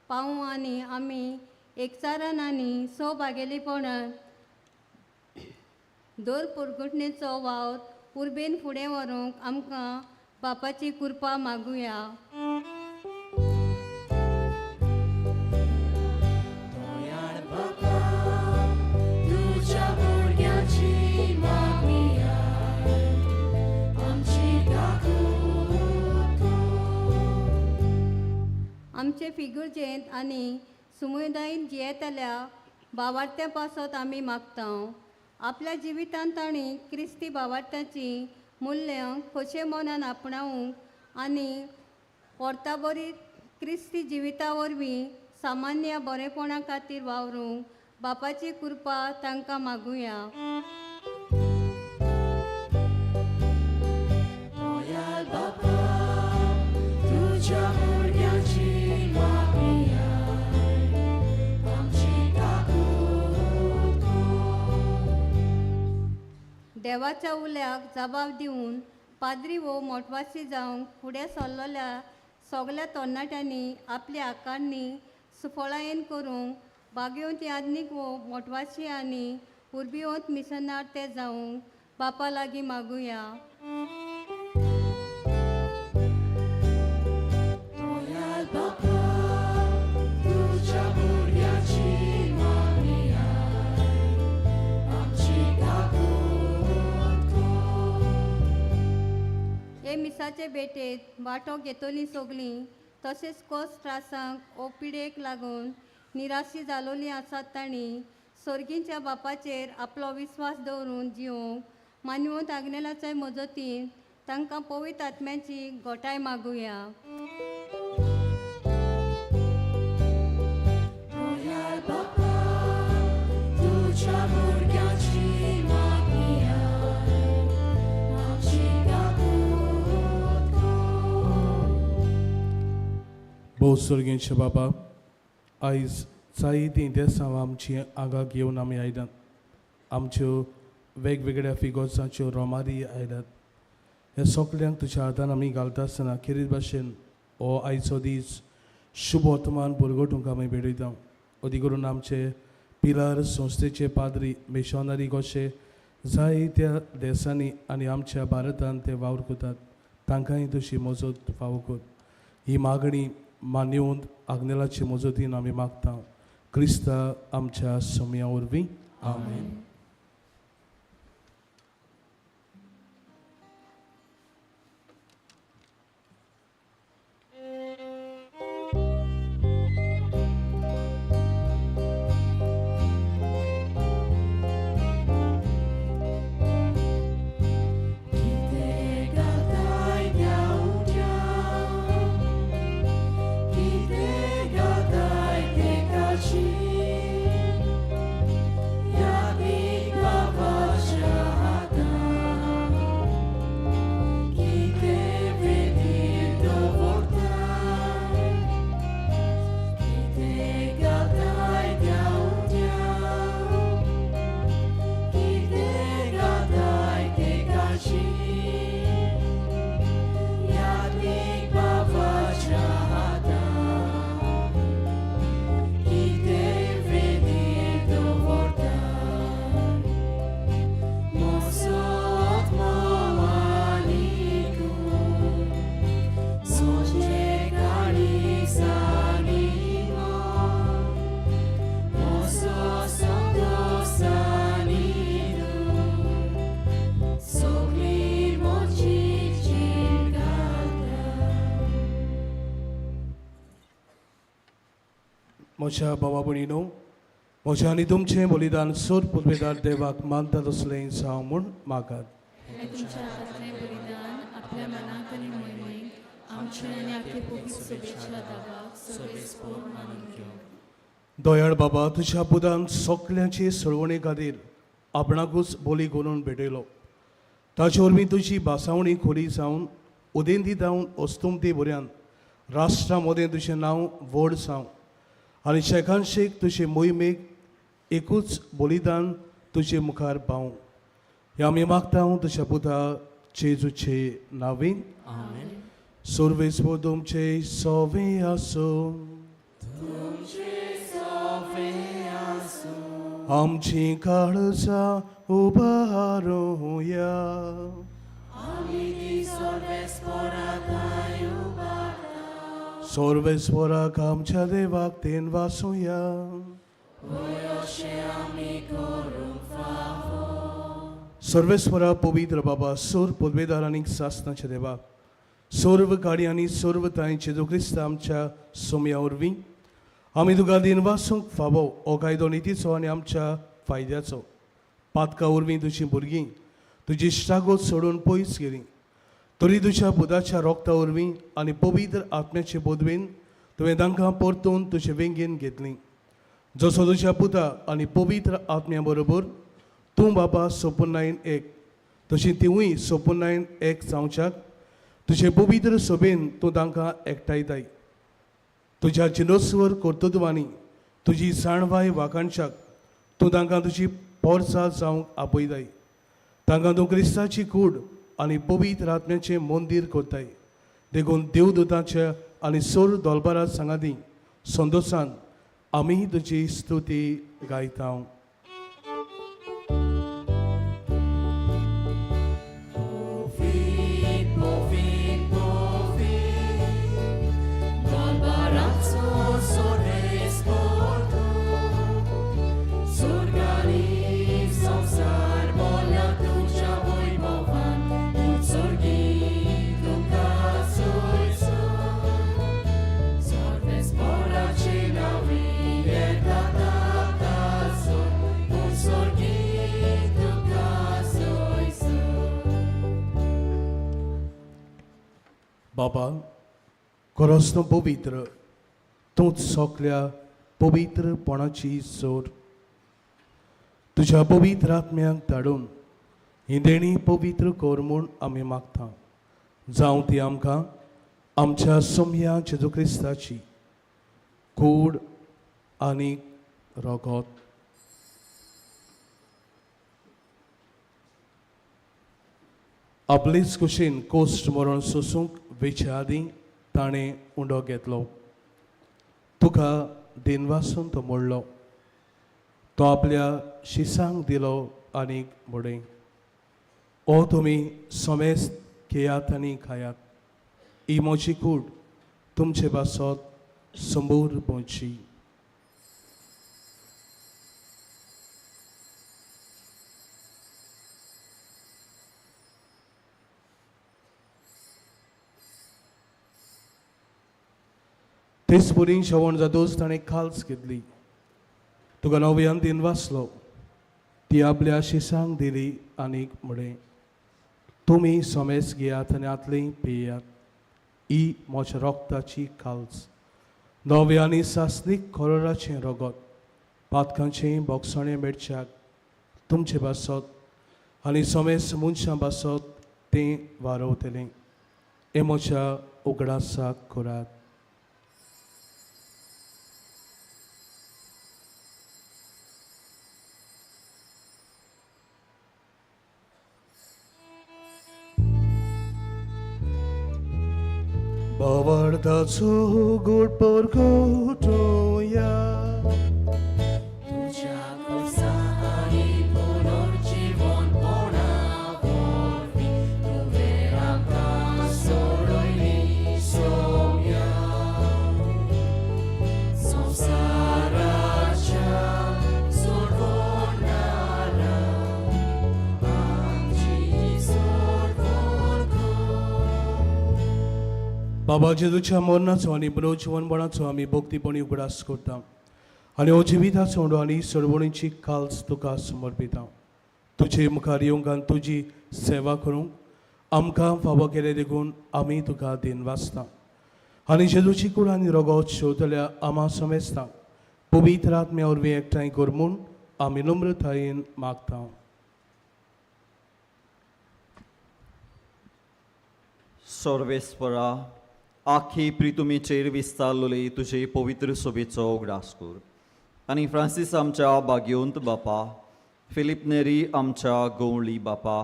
पावूं आनी आमी एकचारान आनी सौभागेलीपणान दर परगटणेचो वावर उर्बेन फुडें व्हरूंक आमकां बापाची कृपा मागुया. दयाळ बाबा, तुझ्या भुरग्याची मागणी आय, आमची काकूट कर. आमचे फिगुर्जेंत आनी समुदायीन जियेतल्या भावार्थ्या पासत आमी मागतां. आपल्या जिवितांत ताणीं क्रिस्ती भावार्थ्याची मूल्य खोशे मनान आपणावंक आनी वर्ताबरी क्रिस्ती जिविता वरवीं सामान्य बरेपणा खातीर वावरूंक बापाची कृपा तांकां मागुया. दयाळ बाबा, तुझ्या भुरग्याची मागणी आय, आमची काकूट कर. देवाच्या उल्याक जबाब दिवन पाद्री वो मोटवासी जावंक फुडें सरलेल्या सगल्या तरणाट्यांनी आपली आकारणी सुफळायेन करूंक बागेवंत याज्ञीक वो मोटवासी आनी उर्बिवंत मिशनार ते जावंक बापा लागीं मागुया. दयाळ बाबा, तुझ्या भुरग्याची मागणी आय, आमची काकूट कर. हे मिसाचे बेटेत वांटो घेतली सगलीं तशेंच कस त्रासांक ओ पिडेक लागून निराशी जालोलीं आसात तांणी सर्गींच्या बापाचेर आपलो विस्वास दवरून जिवंक मानिवंत आग्नेलाचे मजतीन तांकां पवित्र आत्म्याची घोटाय मागुया. दयाळ बाबा, तुझ्या भुरग्याची मागणी आय, आमची काकूट कर. भोव सर्गेंचे बाबा, आयज जायतीं देसांव आमची आंगा घेवन आमी आयल्यात. आमच्यो वेगवेगळ्या फिगोसांच्यो रोमारी आयल्यात. हे सगल्यांक तुज्या हातान आमी घालता आसतना खेरीत भाशेन हो आयचो दीस शुभ वर्तमान भुरगोटूंक आमी बेडयता. अदी करून आमचे पिलार संस्थेचे पाद्री मिशनरी कशे जायत्या देशांनी आनी आमच्या भारतांत ते वावर करतात तांकांय तुजी मजत फावो कर. ही मागणी मानिवंत आग्नेलाचे मजतीन आमी मागता. क्रिस्ता आमच्या समया वरवीं. आमेन. कितें घालताय देवच्या, कितें घालताय देगाची, यादीक बाबाच्या हातान, कितें वेदीर दवरताय, कितें घालताय देवच्या, कितें घालताय देगाची, यादीक बाबाच्या हातान, कितें वेदीर दवरताय, मोसत मोवाली कर, सोंचे काळीसांनी मोर, मोसो संतोसांनी दूर, सगळी मोचीची घालता. म्हज्या भावा भयणीनो, म्हजें आनी तुमचें बलिदान सोर पुर्वेदार देवाक मानता तसलें जावं म्हूण मागात. हे तुमच्या हातांतलें बलिदान आपल्या मनाक आनी मोहिमेक आमचे आनी आख्खे पवित्र सभेच्या दाबाक सर्वेस्पोर मानून घेवं. दयाळ बाबा, तुज्या पुतान सगल्यांचे सळवणे खातीर आपणाकूच बली करून भेटयलो. ताचे वरवीं तुजी भासावणी खोली जावन उदेंती जावन अस्तुमते बऱ्यान राष्ट्रा मदें तुजें नांव व्हड जावं आनी शेकांशेक तुजे मोहिमेक एकूच बलिदान तुजे मुखार पावूं. हे आमी मागता तुज्या पुता जेजूचे नांवेन. आमेन. सर्वेस्पोर तुमचे सवें आसूं. आमची काळजां उबारूया. सर्वेस्पोराक आमच्या देवाक तेन वासूया. सर्वेस्परा पवित्र बाबा, सोर पदवेदार आनी सासनाच्या देवा, सर्व गाडी आनी सर्व ताय जेजू क्रिस्त आमच्या सोम्या वरवीं आमी तुका दिन वासूंक फावो हो कायदो नितीचो आनी आमच्या फायद्याचो. पातका वरवीं तुजीं भुरगीं तुजी इश्टागोत सोडून पयस गेलीं, तरी तुज्या पुताच्या रोगता वरवीं आनी पवित्र आत्म्याचे बोदवेन तुवें तांकां परतून तुजे वेंगेन घेतलीं. जसो तुज्या पुता आनी पवित्र आत्म्या बरोबर तूं बाबा सोपुनायन एक, तशी तिवूय सोपुनायन एक जावच्याक तुजे पवित्र सभेन तूं तांकां एकठायताय. तुज्या जिनोस्वर कर्तृत्वांनी तुजी जाणवाय वाकाणच्याक तूं तांकां तुजी पोरसां जावंक आपयताय. तांकां तूं क्रिस्ताची कूड आनी पवित्र आत्म्याचें मंदीर करताय. देखून देवदूतांच्या आनी सोर दोलबारा सांगाती संतोशान आमी तुजी स्तुती गायता. बाबा, खरोच पवित्र, तूंच सगल्या पवित्रपणाची सोर. तुज्या पवित्र आत्म्याक धाडून ही देणी पवित्र कर म्हूण आमी मागता. जावं ती आमकां आमच्या सोम्या जेजू क्रिस्ताची कूड आनी रगत. आपलेच कुशीन कोस्ट मरण सोसूंक वेच्या आदीं ताणें उंडो घेतलो. तुका दिनवासून तो मोडलो. तो आपल्या शिसांक दिलो आनीक मोडे. ओ तुमी सोमेस घेयात आनी खायात. ही म्हजी कूड तुमचे बासत समोर पोंची. तेच पुरी जेवण जातोच ताणें खाल्स घेतली. तुका नव्यान दिन वाचलो. ती आपल्या शिसांक दिली आनीक म्हळें, तुमी सोमेस घेयात आनी आतलें पियात. ही म्हज्या रोगताची खाल्स, नवे आनी सासनीक खोराचें रगत. पातकांचें बोगसाणें मेळच्याक तुमचे बासत आनी सोमेस मनशां बासत तें वारवतलें. हें म्हज्या उगडासाक करात. Bavardazo gul porgotoya. तुझ्या कोसा आणि पुनर्जीवन पोणावरवी तुवें आमकां सोडयली सोम्या. संवसाराच्या सोडवणारा आमची सोडवण कर. बाबा जेजूच्या मरणाचो आनी पुनर्जीवनपणाचो आमी भक्तीपणी उगडास करता आनी हो जिविता सोडो आनी सरवणीची काल्स तुका समर्पिता. तुजे मुखार येवंक आनी तुजी सेवा करूंक आमकां फावो केले देखून आमी तुका दिनवासता. आनी जेजूची कूड आनी रगत शेवतल्या आमा समेस्तांक पवित्र आत्म्या वरवीं एकठांय कर म्हूण आमी नम्रतायेन मागता. सर्वेस्परा आखी प्रितुमेचेर विस्तारलोले तुजे पवित्र सोबेचो उगडास कर. आनी फ्रांसीस आमच्या बाग्योंत बापा, फिलिप नेरी आमच्या गवळी बापा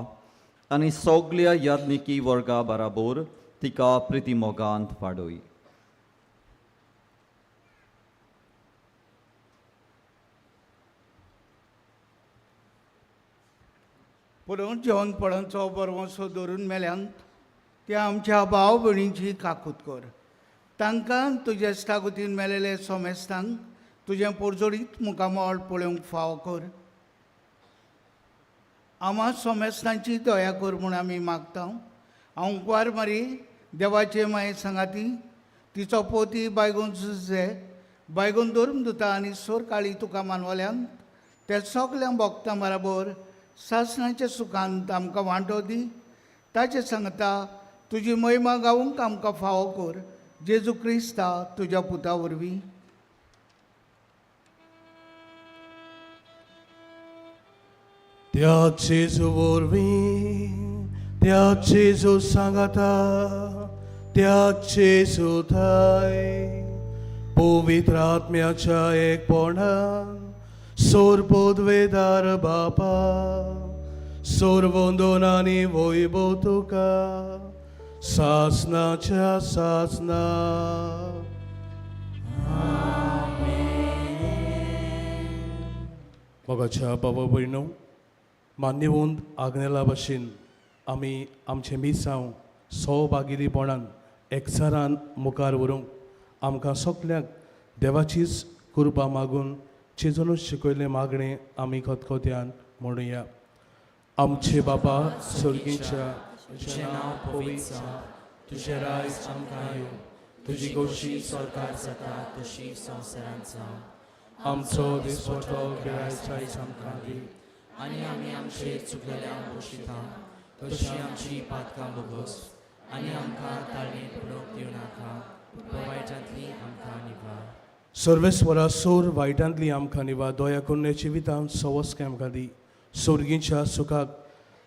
आनी सगल्या याज्ञिकी वर्गा बराबर तिका प्रितिमोगांत वाडय. पुरोन जेवण पडोवचो बरवसो धरून मेल्यांत त्या आमच्या भाव भयणींची काकूत कर. तांकां तुज्या इश्टागतीन मेलेले सोमेस्तांक तुजें पोरजोडीत मुखामोळ पळोवंक फाव कर. आमा सोमेस्तांची दया कर म्हूण आमी मागता. हांव कुंवार मारी देवाचे माये सांगाती तिचो पोती बायगून झुजे बायगून धर्म दिता आनी सोर काळी तुका मानवल्यांत त्या सगल्या भक्तां बराबर सासणाच्या सुखांत आमकां वांटो दी. ताचे सांगता तुजी महिमा गावूंक आमकां फावो कर. जेजू क्रिस्ता तुज्या पुता वरवीं. त्या जेजू वरवीं त्या जेजू सांगाता त्या जेजू थंय पवित्र आत्म्याच्या एकपणान सोर पोदवेदार बापा सोर वंदन आनी वैभव तुका सासनाच्या सासना. मोगाच्या बाबा भयणो, मान्यवंत आग्नेला भाशेन आमी आमचे मिसांव सौभागिरीपणान एकचारान मुखार व्हरूंक आमकां सगल्यांक देवाचीच कृपा मागून जेजून शिकयले मागणे आमी खतखत्यान म्हणुया. आमचे बाबा सर्गीच्या तुजें नांव पवित्र जावं, तुजें रायज आमकां येवं, तुजी गोशी सरकार जाता तशी संवसारांत जावं. आमचो दिसवटो गिरायच आयज आमकां दी आनी आमी आमचेर चुकलेल्यांक बक्षिता तशी आमची पातकां बोगोस आनी आमकां ताळणेंत पडोवंक दिवं नाका, पूण वायटांतली आमकां निवार. सर्वेस्वरा सोर वायटांतली आमकां निवार. दया करून ह्या जिवितांत सवस्के आमकां दी. सोर्गींच्या सुखाक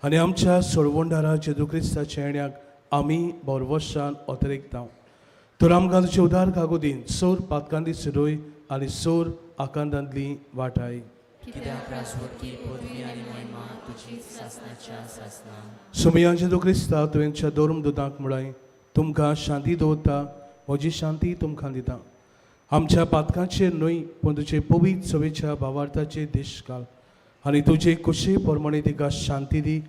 आनी आमच्या सोडवणदारा जेजू क्रिस्ताच्या येण्याक आमी बरवशान ओतरेकता. तर आमकां तुजे उदार कागोदीन सोर पातकांतली सुरय आनी सोर आकांतांतली वाटाय. कित्याक राजवटी पदवी आनी महिमा तुजी सासणाच्या सासना. सुमया जेजू क्रिस्ता तुवेंच्या दोरम दुदांक म्हळाय तुमकां शांती दवरता, म्हजी शांती तुमकां दिता. आमच्या पातकांचेर न्हय पूण तुजे पवित्र सवेच्या भावार्थाचेर देश घाल आनी तुजे कुशे प्रमाणे तिका शांती दी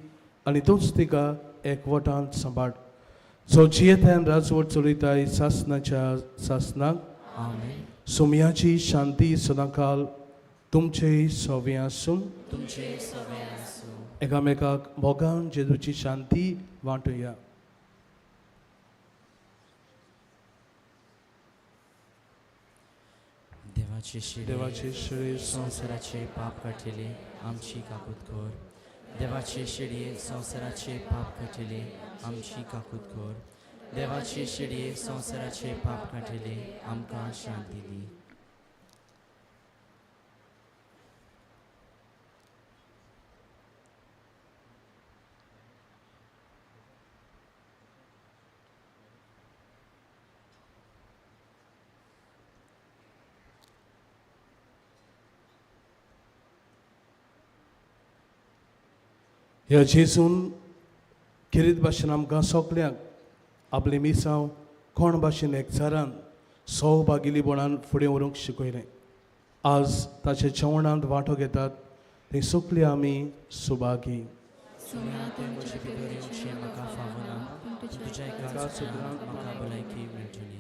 आनी तूंच तिका एकवटांत सांबाळ. जो जियेंतान राजवट चलयताय सासनाच्या सासनाक. आमेन. सुमयाची शांती सदांकाल तुमचे सवे आसूं. तुमचे सवे आसूं. एकामेकाक मोगान जेजूची शांती वांटुया. देवाचे शिडे संवसाराचे पाप काटिले आमची काकूत कर. देवाचे शिडये संवसाराचे पाप काटिले आमची काकूत कर. देवाचे शिडये संवसाराचे पाप काटिले आमकां शांती दी. ह्या जेजून किरीत भाशेन आमकां सगल्यांक आपले मिसांव कोण भाशेन एकचारान सौभागिलीपणान फुडें व्हरूंक शिकयलें. आज ताचे जेवणांत वांटो घेतात ते सगलीं आमी सुभागी. सुम्या तुवें म्हजे भितर येवचें म्हाका फावना, तुज्या एका सुद्रांक म्हाका भलायकी मेळटली.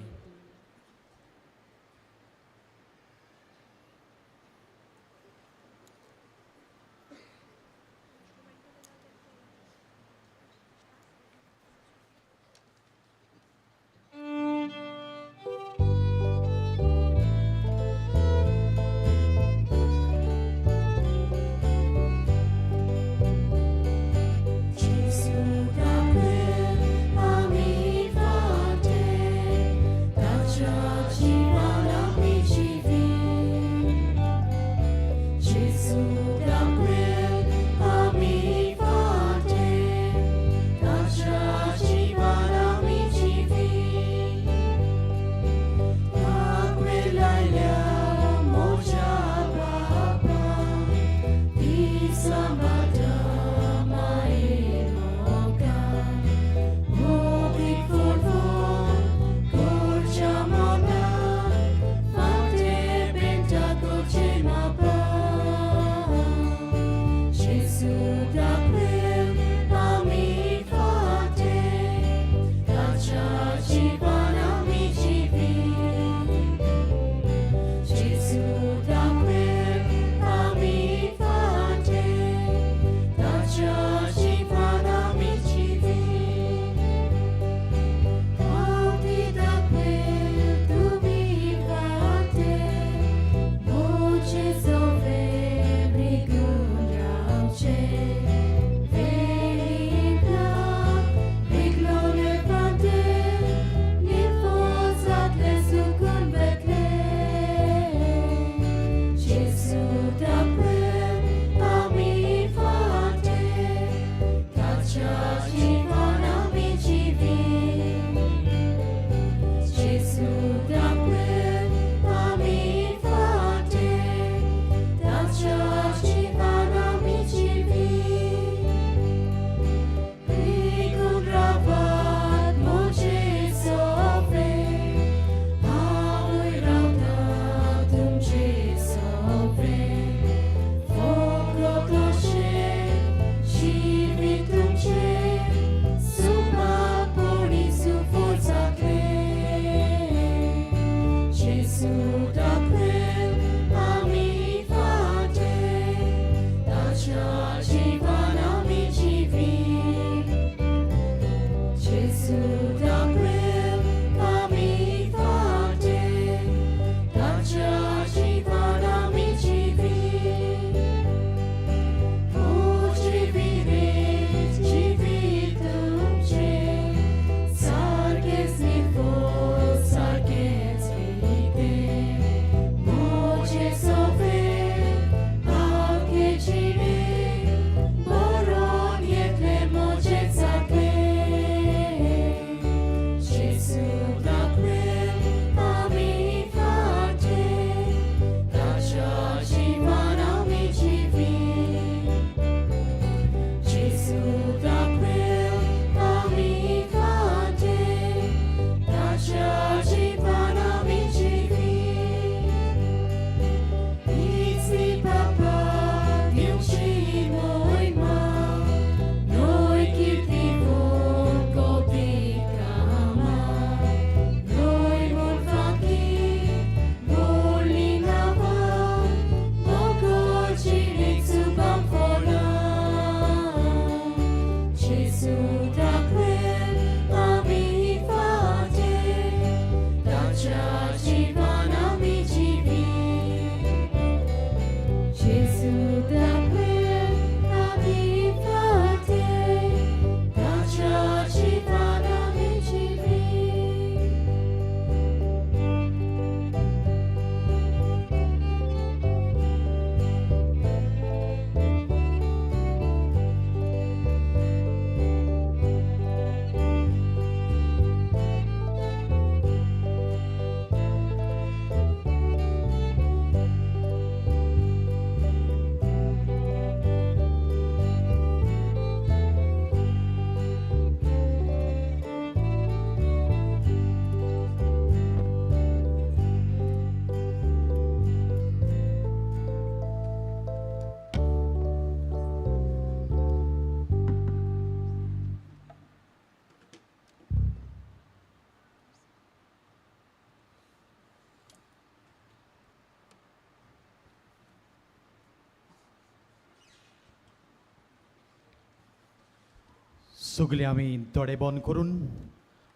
सगळे आमी दोळे बंद करून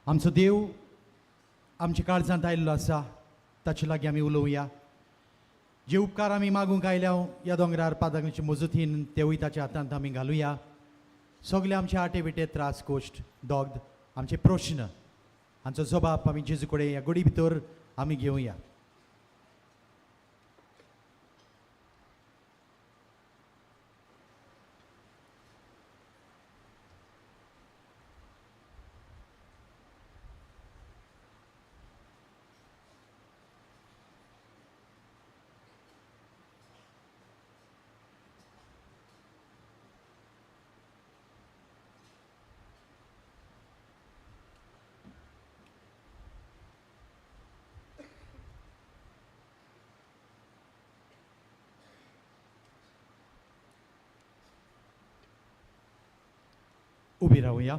आमचो देव आमच्या काळजांत आयिल्लो आसा ताचे लागीं आमी उलोवया. जे उपकार आमी मागूंक आयल्या ह्या दोंगरार पादांची मजतीन तेवूय ताच्या हातांत आमी घालुया. सगळे आमचे आटे विटे त्रास कोश्ट दोगद आमचे प्रश्न हांचो जबाब आमी जेजू कडेन ह्या घडी भितर आमी घेवया. उबी रावया.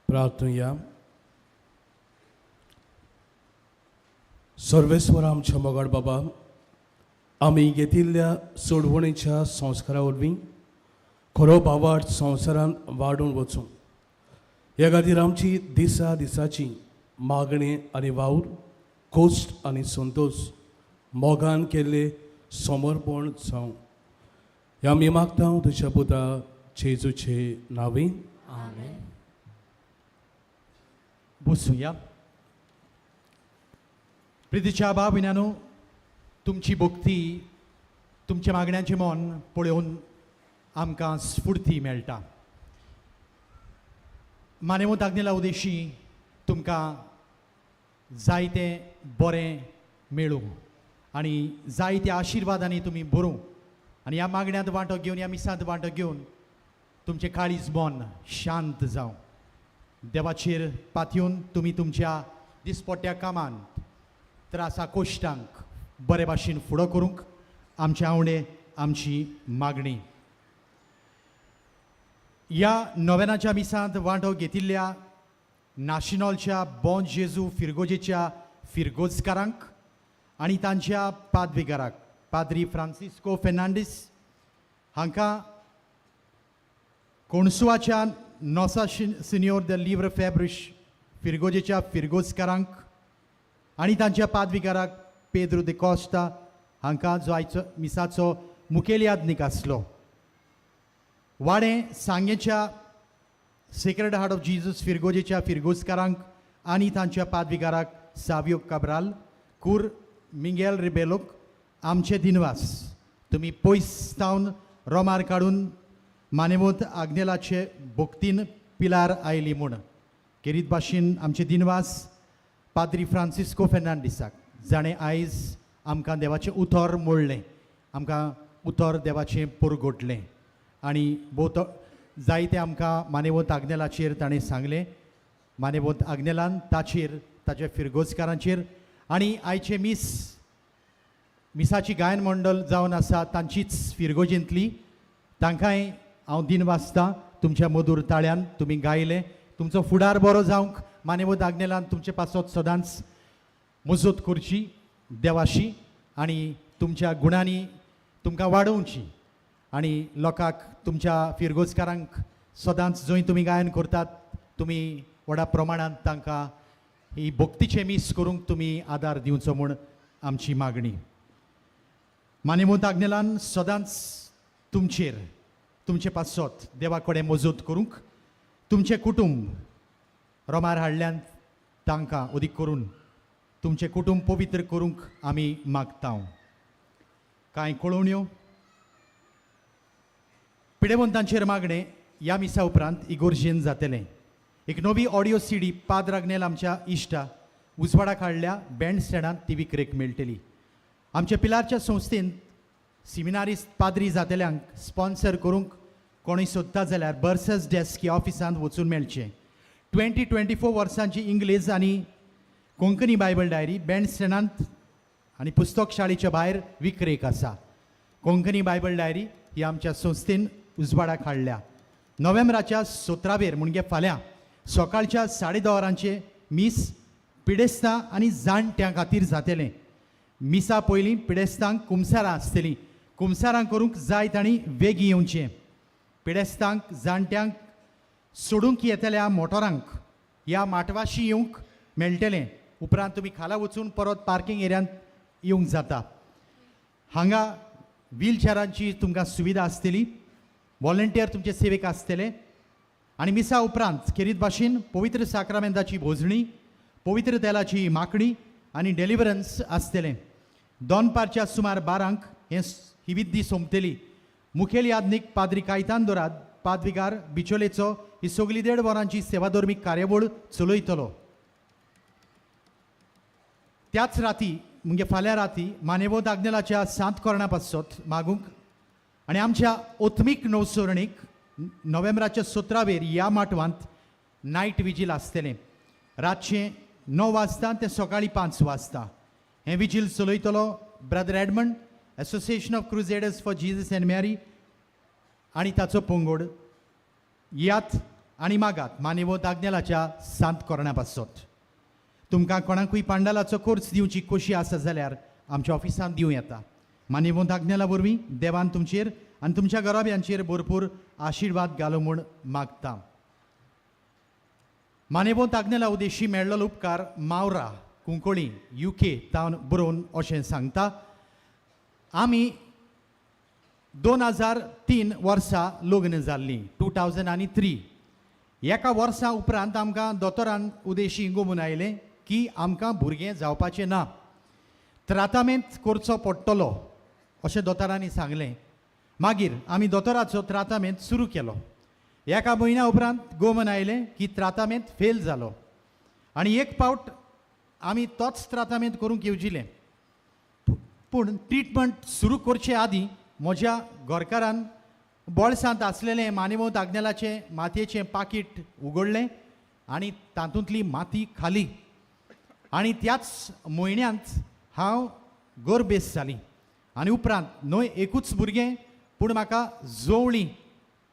प्रार्थना. सर्वेस्वर आमच्या मोगाड बाबा, आमी घेतिल्ल्या सोडवणेच्या संस्कारा वरवीं खरो भावार्थ संवसारांत वाडून वचूं ह्या खातीर आमची दिसा दिसाची मागणी आनी वावर खोस्ट आनी संतोश मोगान केल्ले समर्पण जावं ह्या आमी मागता तुज्या पुता जेजूचे नांवें. आमेन. बसूया. प्रितीच्या भाविनांनो, तुमची भक्ती तुमच्या मागण्यांचे मन पळोवन आमकां स्फूर्ती मेळटा. मानेवंत आग्नेला उदेशी तुमकां जायते बरें मेळूं आनी जायत्या आशिर्वादांनी तुमी भरूं आनी ह्या मागण्यांत वांटो घेवन ह्या मिसांत वांटो घेवन तुमचें काळीज मन शांत जावं. देवाचेर पातयेवन तुमी तुमच्या दिसपट्ट्या कामांत त्रासा कोश्टांक बरे भाशेन फुडो करूंक आमचे आवडे आमची मागणी. ह्या नोवेनाच्या मिसांत वांटो घेतिल्ल्या नाशिनॉलच्या बॉन जेजू फिरगोजेच्या फिरगोजकारांक आनी तांच्या पाद्विकाराक पाद्री फ्रांसिस्को फेर्नांडीस हांकां कोणसुवाच्या नोसा सिनियोर द लिव्र फेब्रिश फिरगोजेच्या फिरगोजकारांक आनी तांच्या पाद्विकाराक पेद्रो दे कॉस्टा हांकां जो आयचो मिसाचो मुखेल यादनीक आसलो. वाडे सांगेच्या सेक्रेड हार्ट ऑफ जिजस फिरगोजेच्या फिरगोजकारांक आनी तांच्या पाद्विकाराक सावियो काब्राल कूर मिंगेल रिबेलोक आमचे दिनवास तुमी पयस जावन रोमार काडून मानेवंत आग्नेलाचे भक्तीन पिलार आयली म्हूण केरीत भाशेन आमचे दिनवास पाद्री फ्रांसिस्को फेर्नांडीसाक जाणें आयज आमकां देवाचें उतर मोडलें, आमकां उतर देवाचें पुरगोटलें आनी भोवतो जायते आमकां मानेवंत आग्नेलाचेर ताणें सांगलें. मानेवंत आग्नेलान ताचेर ताच्या फिरगोजकारांचेर आनी आयचे मिसाची गायन मंडळ जावन आसा तांचीच फिरगोजेंतली तांकांय हांव दिन वाजता तुमच्या मधूर ताळ्यान तुमी गायले. तुमचो फुडार बरो जावंक मानेवंत आग्नेलान तुमचे पासत सदांच मजत करची देवाशी आनी तुमच्या गुणांनी तुमकां वाडोवची आनी लोकांक तुमच्या फिरगोजकारांक सदांच जंय तुमी गायन करतात तुमी व्हडा प्रमाणांत तांकां ही भक्तीचे मीस करूंक तुमी आदार दिवचो म्हूण आमची मागणी. मानेवंत आग्नेलान सदांच तुमचेर तुमचे पासत देवा कडेन मजत करूंक तुमचें कुटुंब रोमार हाडल्यान तांकां अदीक करून तुमचें कुटुंब पवित्र करूंक आमी मागता. कांय कळोवण्यो पिडेवंतांचेर मागणें ह्या मिसा उपरांत इगोर्जेन जातलें. एक नवी ऑडियो सीडी पाद्र आग्नेल आमच्या इश्टा उजवाडा काडल्या बँड स्टँडांत ती विक्रेक मेळटली. आमच्या पिलारच्या संस्थेंत सिमिनारिस्ट पाद्री जातल्यांक स्पॉन्सर करूंक कोणूय सोदता जाल्यार बर्सस डेस्क ह्या ऑफिसांत वचून मेळचें. 20-24 वर्सांची इंग्लीज आनी कोंकणी बायबल डायरी बँड स्टँडांत आनी पुस्तक शाळेच्या भायर विक्रेक आसा. कोंकणी बायबल डायरी ही आमच्या संस्थेन उजवाडाक हाडल्या. नोव्हेंबराच्या 17 म्हणजे फाल्यां सकाळच्या 10:30 वरांचे मीस पिडेस्तां आनी जाणट्यां खातीर जातलें. मिसा पयलीं पिडेस्तांक कुमसारां आसतलीं. कुमसारां करूंक जाय तांणी वेगीं येवचें. पिडेस्तांक जाणट्यांक सोडूंक येतल्या मोटरांक ह्या माटवाशी येवंक मेळटलें. उपरांत तुमी खाला वचून परत पार्किंग एरियांत येवंक जाता. हांगा व्हीलचॅरांची तुमकां सुविधा आसतली. वॉलंटियर तुमचे सेवेक आसतले आनी मिसा उपरांत खेरीत भाशेन पवित्र साक्रामेंताची भोजणी, पवित्र तेलाची माकणी आनी डेलिव्हरन्स आसतलें. दोनपारच्या सुमार 12 ही विधी सोंपतली. मुखेल यादनीक पाद्री कायतान दोराद पाद्विकार बिचोलेचो ही सगळी 1.5 वरांची सेवाधर्मीक कार्यावळ चलयतलो. त्याच राती म्हणजे फाल्यां राती मानेवंत आग्नेलाच्या सांत कोर्णा पासत मागूंक आनी आमच्या ओत्मीक नवसरणीक नोव्हेंबराच्या 17 ह्या माटवांत नायट विजील आसतलें. रातचें 9 वाजता ते सकाळीं 5 वाजता. हें विजील चलयतलो brother Edmund, association of crusaders for Jesus and Mary आणि ताचो पंगड यात आनी मागात मानेवंत आग्नेलाच्या सांत कोरणा पासत. तुमकां कोणाकूय पांडालाचो कोर्स दिवची खोशी आसा जाल्यार आमच्या ऑफिसांत दिवं येता. मानेवंत आग्नेला वरवीं देवान तुमचेर आनी तुमच्या घराब्यांचेर भरपूर आशिर्वाद घालो म्हूण मागता. मानेवंत आग्नेला उद्देशी मेळ्ळलो उपकार मावरा कुंकोळी UK तावन बरोवन अशें सांगता. आमी 2003 वर्सा लग्न जाल्लीं, 2003. एका वर्सा उपरांत आमकां दोतोरान उद्देशी घुमून आयलें की आमकां भुरगें जावपाचें ना, त्रातामेंत करचो पडटलो अशें दोतोरांनी सांगलें. मागीर आमी दोतोराचो त्रातामेंत सुरू केलो. एका म्हयन्या उपरांत घुमून आयलें की त्रातामेंत फेल जालो आनी एक पावट आमी तोच त्रातामेंत करूंक येवजिलें. पूण ट्रिटमेंट सुरू करचे आदीं म्हज्या घरकारान बोळसांत आसलेलें मानेवंत आग्नेलाचें मातयेचें पाकीट उगडलें आनी तातूंतली माती खाली आनी त्याच म्हयन्यांत हांव गोरबेस जालीं. आनी उपरांत न्हय एकूच भुरगें पूण म्हाका जोवळीं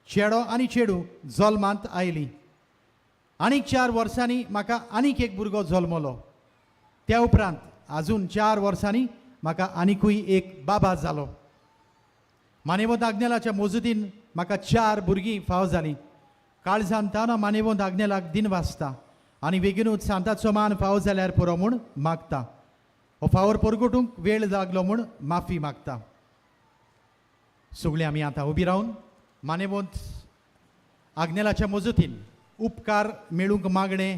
चेडो आनी चेडू जल्मांत आयलीं. आनीक 4 वर्सांनी म्हाका आनीक एक भुरगो जल्मलो. त्या उपरांत आजून 4 वर्सांनी म्हाका आनिकूय एक बाबा जालो. मानेवंत आग्नेलाच्या मोजतीन म्हाका 4 भुरगीं फाव जालीं. काळजान ताना मानेवंत आग्नेलाक दिन वाजता आनी बेगीनूच सांताचो मान फाव जाल्यार पुरो म्हूण मागता. हो फावोर परगटूंक वेळ लागलो म्हूण माफी मागता. सगळीं आमी आतां उबी रावन मानेवंत आग्नेलाच्या मजतीन उपकार मेळूंक मागणे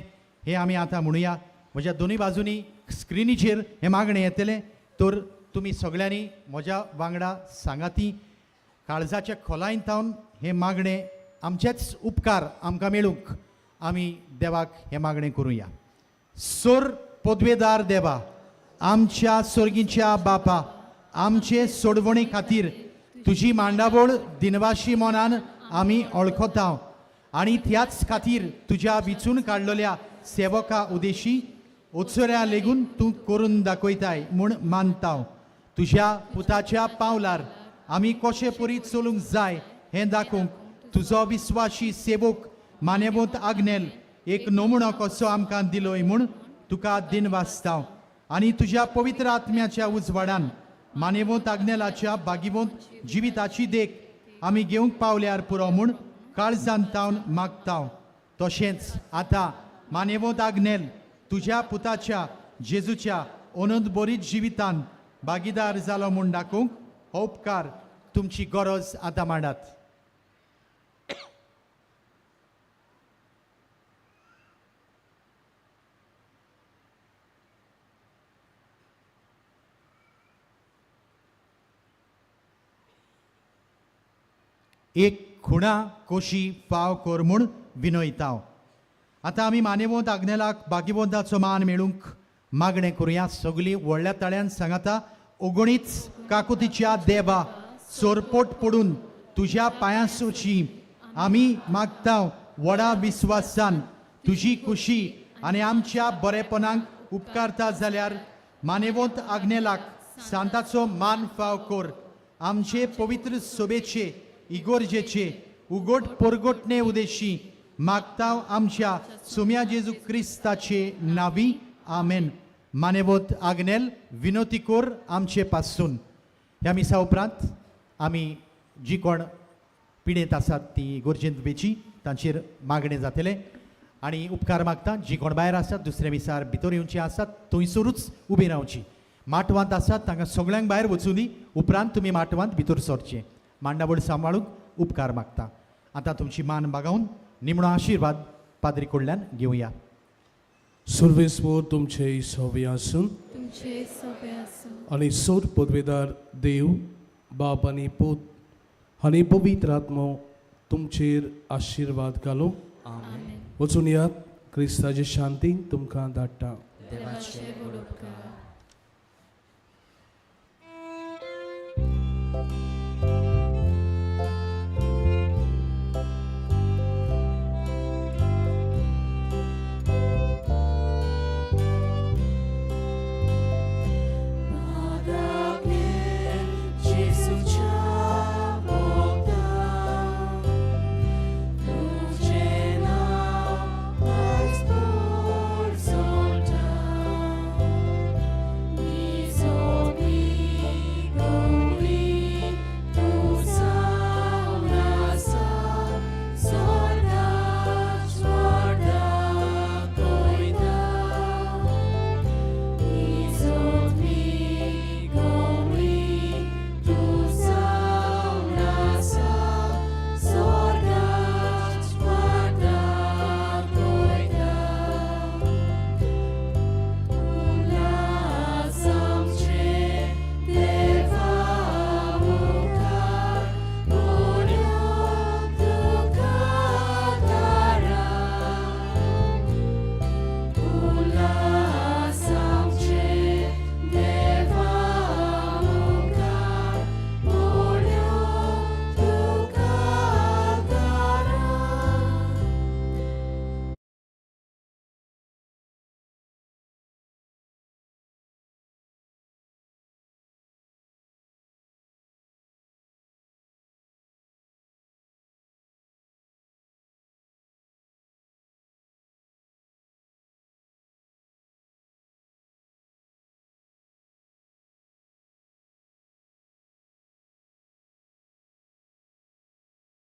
हे आमी आतां म्हणुया. म्हज्या दोनूय बाजूनी स्क्रिनीचेर हें मागणें येतलें, तर तुमी सगळ्यांनी म्हज्या वांगडा सांगाती. काळजाच्या खोलायन तावन हें मागणें आमचेच उपकार आमकां मेळूंक आमी देवाक हें मागणें करुया. सोर पदवेदार देवा, आमच्या सर्गीच्या बापा, आमचे सोडवणे खातीर तुजी मांडावळ दिनवाशी मनान आमी वळखता आनी त्याच खातीर तुज्या विचून काडलेल्या सेवका उद्देशी ओचऱ्या लेगून तूं करून दाखयताय म्हूण मानता. तुज्या पुताच्या पावलार आमी कशे परी चलूंक जाय हें दाखोवंक तुजो विस्वाशी सेवक मानेवंत आग्नेल एक नमुनो कसो आमकां दिलोय म्हूण तुका दिन वाजता. आनी तुज्या पवित्र आत्म्याच्या उजवाडान मानेवंत आग्नेलाच्या बागीवंत जिविताची देख आमी घेवंक पावल्यार पुरो म्हूण काळजान तावन मागता. तशेंच आतां मानेवंत आग्नेल तुज्या पुताच्या जेजूच्या अनंत बरीत जिवितान भागीदार जालो म्हूण दाखोवंक हो उपकार तुमची गरज आतां मांडात. एक खुणा कोशी फाव कर म्हूण विनयता. आतां आमी मानेवंत आग्नेलाक बागीवंताचो मान मेळूंक मागणें करुया. सगळीं व्हडल्या ताळ्यान सांगाता. ओगणीच काकुतीच्या देवा, सोरपोट पडून तुज्या पांयासोची आमी मागता व्हडा विस्वासान तुजी खुशी आनी आमच्या बरेपणांक उपकारता जाल्यार मानेवंत आग्नेलाक सांताचो मान फाव कर. आमचे पवित्र सोबेचे इगोर्जेचे उगड परगटणे उद्देशी मागता आमच्या सुम्या जेजू क्रिस्ताचे नावी. आमेन. मानेवंत आग्नेल विनोती कोर आमचे पासून. ह्या मिसा उपरांत आमी जी कोण पिडेंत आसात ती इगोर्जेंत बेची तांचेर मागणें जातलें आनी उपकार मागता. जी कोण भायर आसात दुसऱ्या मिसार भितर येवची आसात थंयसरूच उबी रावची. माटवांत आसात तांकां सगळ्यांक भायर वचूनी उपरांत तुमी माटवांत भितर सरचें. मांडावळ सांबाळूंक उपकार मागता. आतां तुमची मान बागावन निमणो आशिर्वाद पाद्री कडल्यान घेवया. सर्वेस्वर तुमचे सवे आसून तुमचे सगळे आसूं आनी सोर पदवेदार देव बाप आनी पूत आनी पवित्र आत्मो तुमचेर आशिर्वाद घालो. आमेन. वचून यात. क्रिस्ताची शांती तुमकां धाडटा. देवाचे बरोबर